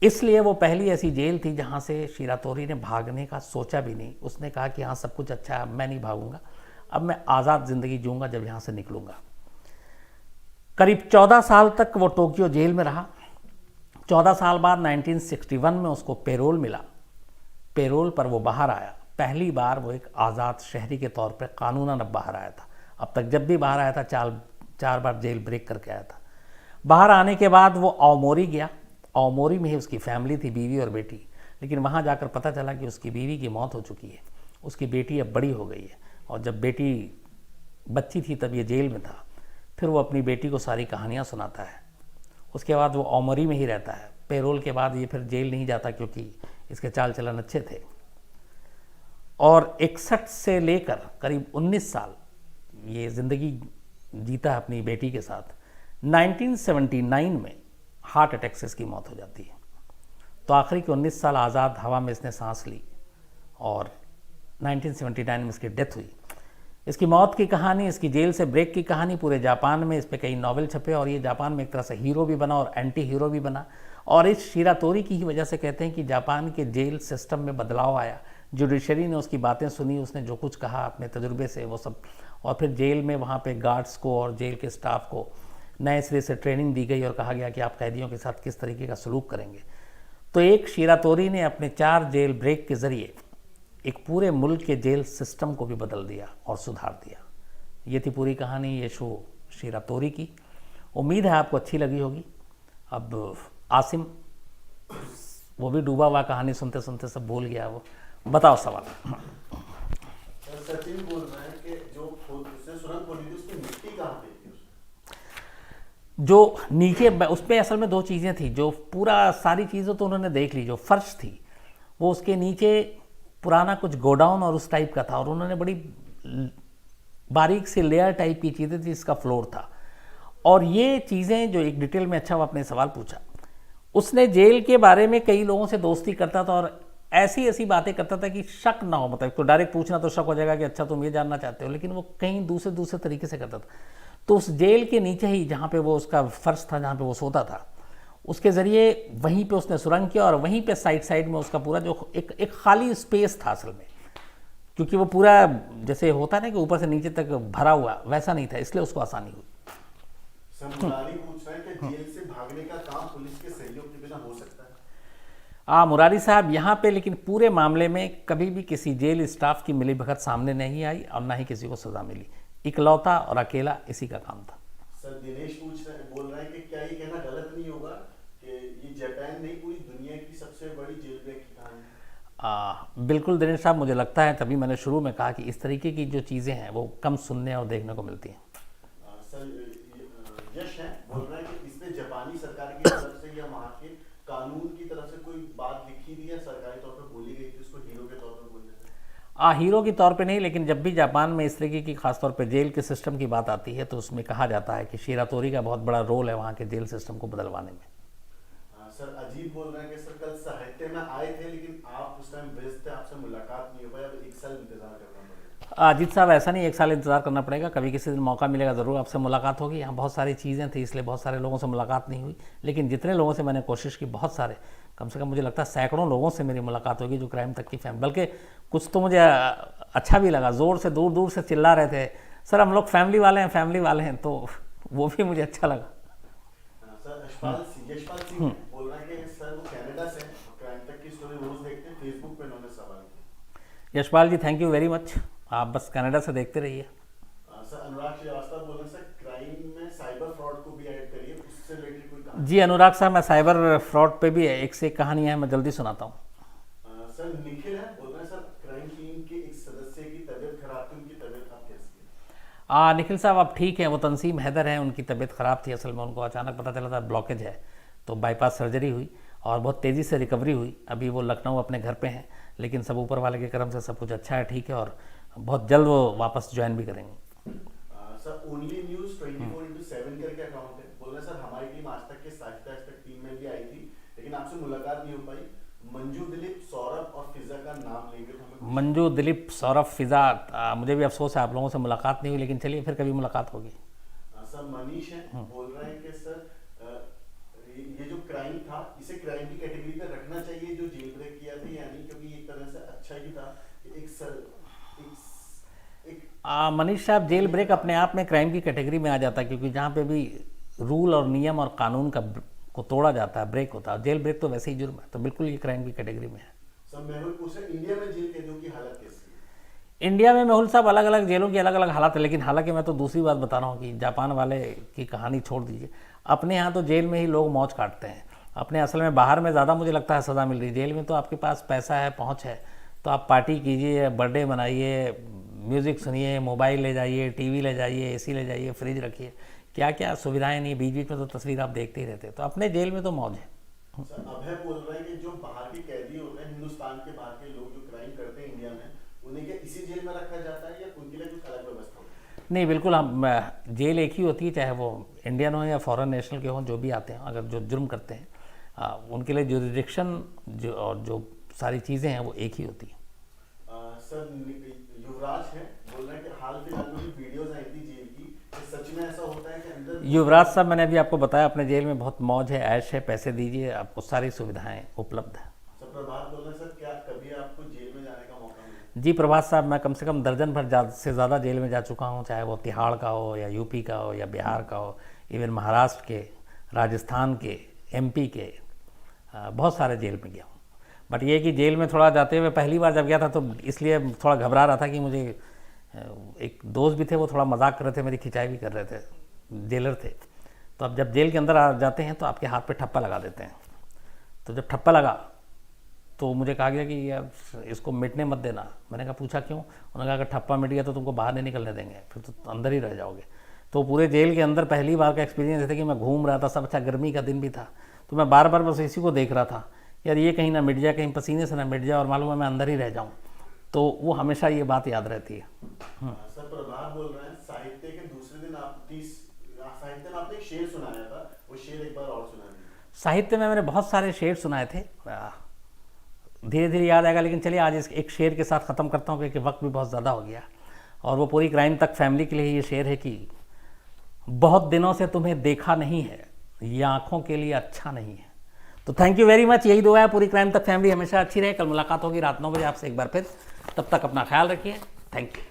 इसलिए वो पहली ऐसी जेल थी जहाँ से शीरा तोरी ने भागने का सोचा भी नहीं। उसने कहा कि हाँ सब कुछ अच्छा है, अब मैं नहीं भागूंगा, अब मैं आज़ाद ज़िंदगी जीऊँगा जब यहाँ से निकलूँगा। करीब 14 साल तक वो टोक्यो जेल में रहा। 14 साल बाद 1961 में उसको पेरोल मिला। पेरोल पर वो बाहर आया। पहली बार वो एक आज़ाद शहरी के तौर पर कानूनन अब बाहर आया था। अब तक जब भी बाहर आया था चार बार जेल ब्रेक करके आया था। बाहर आने के बाद वो अओमोरी गया। अओमोरी में ही उसकी फैमिली थी, बीवी और बेटी। लेकिन वहाँ जाकर पता चला कि उसकी बीवी की मौत हो चुकी है, उसकी बेटी अब बड़ी हो गई है और जब बेटी बच्ची थी तब ये जेल में था। फिर वो अपनी बेटी को सारी कहानियाँ सुनाता है। उसके बाद वो अओमोरी में ही रहता है। पेरोल के बाद ये फिर जेल नहीं जाता क्योंकि इसके चाल चलन अच्छे थे। और 61 से लेकर करीब 19 साल ये ज़िंदगी जीता अपनी बेटी के साथ। 1979 में हार्ट अटैक से इसकी मौत हो जाती है। तो आखिरी के 19 साल आज़ाद हवा में इसने सांस ली और 1979 में इसकी डेथ हुई। इसकी मौत की कहानी, इसकी जेल से ब्रेक की कहानी पूरे जापान में, इस पर कई नॉवेल छपे और ये जापान में एक तरह से हीरो भी बना और एंटी हीरो भी बना। और इस शीरा तोरी की ही वजह से कहते हैं कि जापान के जेल सिस्टम में बदलाव आया। जुडिशरी ने उसकी बातें सुनी, उसने जो कुछ कहा अपने तजुर्बे से वो सब, और फिर जेल में वहाँ पे गार्ड्स को और जेल के स्टाफ को नए सिरे से ट्रेनिंग दी गई और कहा गया कि आप कैदियों के साथ किस तरीके का सलूक करेंगे। तो एक शीरा तोरी ने अपने 4 जेल ब्रेक के ज़रिए एक पूरे मुल्क के जेल सिस्टम को भी बदल दिया और सुधार दिया। ये थी पूरी कहानी ये शो शीरा तोरी की। उम्मीद है आपको अच्छी लगी होगी। अब आसिम, वो भी डूबा हुआ कहानी सुनते सुनते सब भूल गया। वो बताओ सवाल। सचिन बोल रहा है कि जो उसने सुरंग खोदी थी उसकी मिट्टी कहाँ पे थी? जो नीचे उसमें असल में 2 चीज़ें थी। जो पूरा सारी चीज़ें तो उन्होंने देख ली। जो फर्श थी वो उसके नीचे पुराना कुछ गोडाउन और उस टाइप का था और उन्होंने बड़ी बारीक से लेयर टाइप की चीज़ें थी, इसका फ्लोर था। और ये चीज़ें जो एक डिटेल में, अच्छा वो आपने सवाल पूछा, उसने जेल के बारे में कई लोगों से दोस्ती करता था और ऐसी ऐसी बातें करता था कि शक ना हो। मतलब तो डायरेक्ट पूछना तो शक हो जाएगा कि अच्छा तुम ये जानना चाहते हो, लेकिन वो कहीं दूसरे तरीके से करता था। तो उस जेल के नीचे ही जहाँ पे वो उसका फर्श था, जहाँ पे वो सोता था, उसके ज़रिए वहीं पे उसने सुरंग किया और वहीं पे साइड में उसका पूरा जो एक खाली स्पेस था असल में, क्योंकि वो पूरा जैसे होता है ना कि ऊपर से नीचे तक भरा हुआ, वैसा नहीं था, इसलिए उसको आसानी हुई। मुरारी पूछ रहा है कि जेल से भागने का काम पुलिस के सहयोग के बिना हो सकता है? मुरारी साहब, यहाँ पे लेकिन पूरे मामले में कभी भी किसी जेल स्टाफ की मिलीभगत सामने नहीं आई और ना ही किसी को सज़ा मिली। इकलौता और अकेला इसी का काम था। सर दिनेश बोल रहा है कि क्या ये कहना गलत नहीं होगा कि ये जापान नहीं पूरी दुनिया की सबसे बड़ी जेल ब्रेक की कहानी? बिल्कुल दिनेश साहब, मुझे लगता है, तभी मैंने शुरू में कहा कि इस तरीके की जो चीज़ें हैं वो कम सुनने और देखने को मिलती हैं। सर यश है बोल रहा है कि इसमें जापानी सरकार की तरफ से या वहाँ के कानून की तरफ से कोई बात लिखी थी या सरकारी तौर पर बोली गई थी उसको हीरो के तौर पर बोलने से? हीरो के तौर पे नहीं, लेकिन जब भी जापान में इस तरीके की खासतौर पे जेल के सिस्टम की बात आती है तो उसमें कहा जाता है कि शीरा तोरी का बहुत बड़ा रोल है वहाँ के जेल सिस्टम को बदलवाने में। सर अजीत बोल रहे हैं कि सर कल साहित्य में आए थे लेकिन आप उस टाइम व्यस्त थे, आपसे मुलाकात नहीं हो पाई, अब 1 साल इंतजार करना पड़ेगा। अजीत साहब, ऐसा नहीं 1 साल इंतज़ार करना पड़ेगा, कभी किसी दिन मौका मिलेगा ज़रूर आपसे मुलाकात होगी। यहाँ बहुत सारी चीज़ें थी इसलिए बहुत सारे लोगों से मुलाकात नहीं हुई, लेकिन जितने लोगों से मैंने कोशिश की, बहुत सारे, कम से कम मुझे लगता है सैकड़ों लोगों से मेरी मुलाकात होगी जो क्राइम तक की फैमिली, बल्कि कुछ तो मुझे अच्छा भी लगा, ज़ोर से दूर से चिल्ला रहे थे सर हम लोग फैमिली वाले हैं, तो वो भी मुझे अच्छा लगा। सर यशपाल सिंह बोल रहा है कि सर वो कनाडा से क्राइम तक की स्टोरी रोज देखते हैं, फेसबुक पे उन्होंने सवाल किया। यशपाल जी, थैंक यू वेरी मच, आप बस कनाडा से देखते रहिए। सर अनुराग श्रीवास्तव बोल रहे हैं सर क्राइम में साइबर फ्रॉड को भी ऐड करिए, उससे रिलेटेड कोई कहानी? जी अनुराग साहब, मैं साइबर फ्रॉड पे भी एक से एक कहानी है, मैं जल्दी सुनाता हूँ। सर निखिल है बोल रहे हैं सर क्राइम टीम के एक सदस्य की तबीयत खराब थी, उनकी तबीयत आप कैसी है? निखिल साहब आप ठीक हैं, वो तंसीम हैदर हैं, उनकी तबीयत ख़राब थी, असल में उनको अचानक पता चला था ब्लॉकेज है, तो बाईपास सर्जरी हुई और बहुत तेज़ी से रिकवरी हुई। अभी वो लखनऊ अपने घर पे हैं, लेकिन सब ऊपर वाले के करम से सब कुछ अच्छा है, ठीक है, और बहुत जल्द वो वापस ज्वाइन भी करेंगे। सर ओनली न्यूज़ 24/7 करके अकाउंट है, बोल रहे हैं सर हमारी टीम आज तक के साहित्य आपसे मुलाकात नहीं हो पाई। मंजू, दिलीप, सौरभ और फिजा का नाम लेंगे तो हमें मंजू, दिलीप, सौरभ, फिज़ा, मुझे भी अफसोस है आप लोगों से मुलाकात नहीं हुई, लेकिन चलिए फिर कभी मुलाकात होगी। सर मनीष है, बोल रहे हैं कि सर ये जो क्राइम था इसे क्राइम की कैटेगरी में रखना चाहिए जो जेल ब्रेक किया था, यानी क्योंकि एक तरह से अच्छा ही था कि मनीष साहब, जेल ब्रेक अपने आप में क्राइम की कैटेगरी में आ जाता है, क्योंकि जहाँ पे भी रूल और नियम और कानून को तोड़ा जाता है, ब्रेक होता है। जेल ब्रेक तो वैसे ही जुर्म है, तो बिल्कुल ये क्राइम की कैटेगरी में है। सर मेहुल पूछ रहे इंडिया में जेल कैदियों की हालत कैसी है? इंडिया में मेहुल साहब अलग अलग जेलों की अलग अलग हालात है, लेकिन हालांकि मैं तो दूसरी बात बता रहा हूँ कि जापान वाले की कहानी छोड़ दीजिए, अपने यहाँ तो जेल में ही लोग मौज काटते हैं। अपने असल में बाहर में ज़्यादा मुझे लगता है सज़ा मिल रही है, जेल में तो आपके पास पैसा है, पहुँच है, तो आप पार्टी कीजिए, बर्थडे मनाइए, म्यूज़िक सुनिए, मोबाइल ले जाइए, टीवी ले जाइए, एसी ले जाइए, फ्रिज रखिए, क्या क्या सुविधाएं नहीं, बीच बीच में तो तस्वीर आप देखते ही रहते, तो अपने जेल में तो मौज है। सर अभय बोल रहे हैं कि जो बाहर के कैदी होते हैं, हिंदुस्तान के बाहर के लोग जो क्राइम करते हैं इंडिया में, उन्हें क्या इसी जेल में रखा जाता है या उनके लिए कुछ अलग व्यवस्था होती है? नहीं, बिल्कुल, हम जेल एक ही होती है, चाहे वो इंडियन हो या फॉरेन नेशनल के हों, जो भी आते हैं, अगर जो जुर्म करते हैं उनके लिए जुरिडिक्शन और जो सारी चीज़ें हैं वो एक ही होती हैं। सर युवराज है, बोल रहे हैं कि हाल फिलहाल में वीडियोज आई थी जेल की, सच में ऐसा होता है कि अंदर? युवराज साहब, मैंने अभी आपको बताया, अपने जेल में बहुत मौज है, ऐश है, पैसे दीजिए, आपको सारी सुविधाएं उपलब्ध है। सर प्रभात बोल रहे हैं, सर क्या कभी आपको जेल में जाने का मौका मिला? जी प्रभात साहब, मैं कम से कम दर्जन भर से ज़्यादा जेल में जा चुका हूँ, चाहे वो तिहाड़ का हो या यूपी का हो या बिहार का हो, इवन महाराष्ट्र के, राजस्थान के, एमपी के, बहुत सारे जेल में गया हूँ। बट ये कि जेल में थोड़ा जाते हुए पहली बार जब गया था तो इसलिए थोड़ा घबरा रहा था कि मुझे, एक दोस्त भी थे, वो थोड़ा मजाक कर रहे थे, मेरी खिंचाई भी कर रहे थे, जेलर थे। तो अब जब जेल के अंदर आ जाते हैं तो आपके हाथ पे ठप्पा लगा देते हैं, तो जब ठप्पा लगा तो मुझे कहा गया कि यार इसको मिटने मत देना। मैंने कहा पूछा क्यों? उन्होंने कहा अगर ठप्पा मिट गया तो तुमको बाहर नहीं निकलने देंगे, फिर तो अंदर ही रह जाओगे। तो पूरे जेल के अंदर पहली बार का एक्सपीरियंस था कि मैं घूम रहा था, सब अच्छा, गर्मी का दिन भी था, तो मैं बार बार बस इसी को देख रहा था, यार ये कहीं ना मिट जाए, कहीं पसीने से ना मिट जाए और मालूम है मैं अंदर ही रह जाऊँ। तो वो हमेशा ये बात याद रहती है। सर प्रभात बोल रहे हैं साहित्य के दूसरे दिन साहित्य में आपने एक शेर सुनाया था, वो शेर एक बार और सुना दीजिए। साहित्य में मैंने बहुत सारे शेर सुनाए थे, धीरे धीरे याद आएगा, लेकिन चलिए आज इस एक शेर के साथ ख़त्म करता हूँ क्योंकि वक्त भी बहुत ज़्यादा हो गया, और वो पूरी क्राइम तक फैमिली के लिए ये शेर है कि बहुत दिनों से तुम्हें देखा नहीं है, ये आँखों के लिए अच्छा नहीं है। तो थैंक यू वेरी मच, यही दुआ है पूरी क्राइम तक फैमिली हमेशा अच्छी रहे। कल मुलाकात होगी रात 9 बजे आपसे एक बार फिर, तब तक अपना ख्याल रखिए, थैंक यू।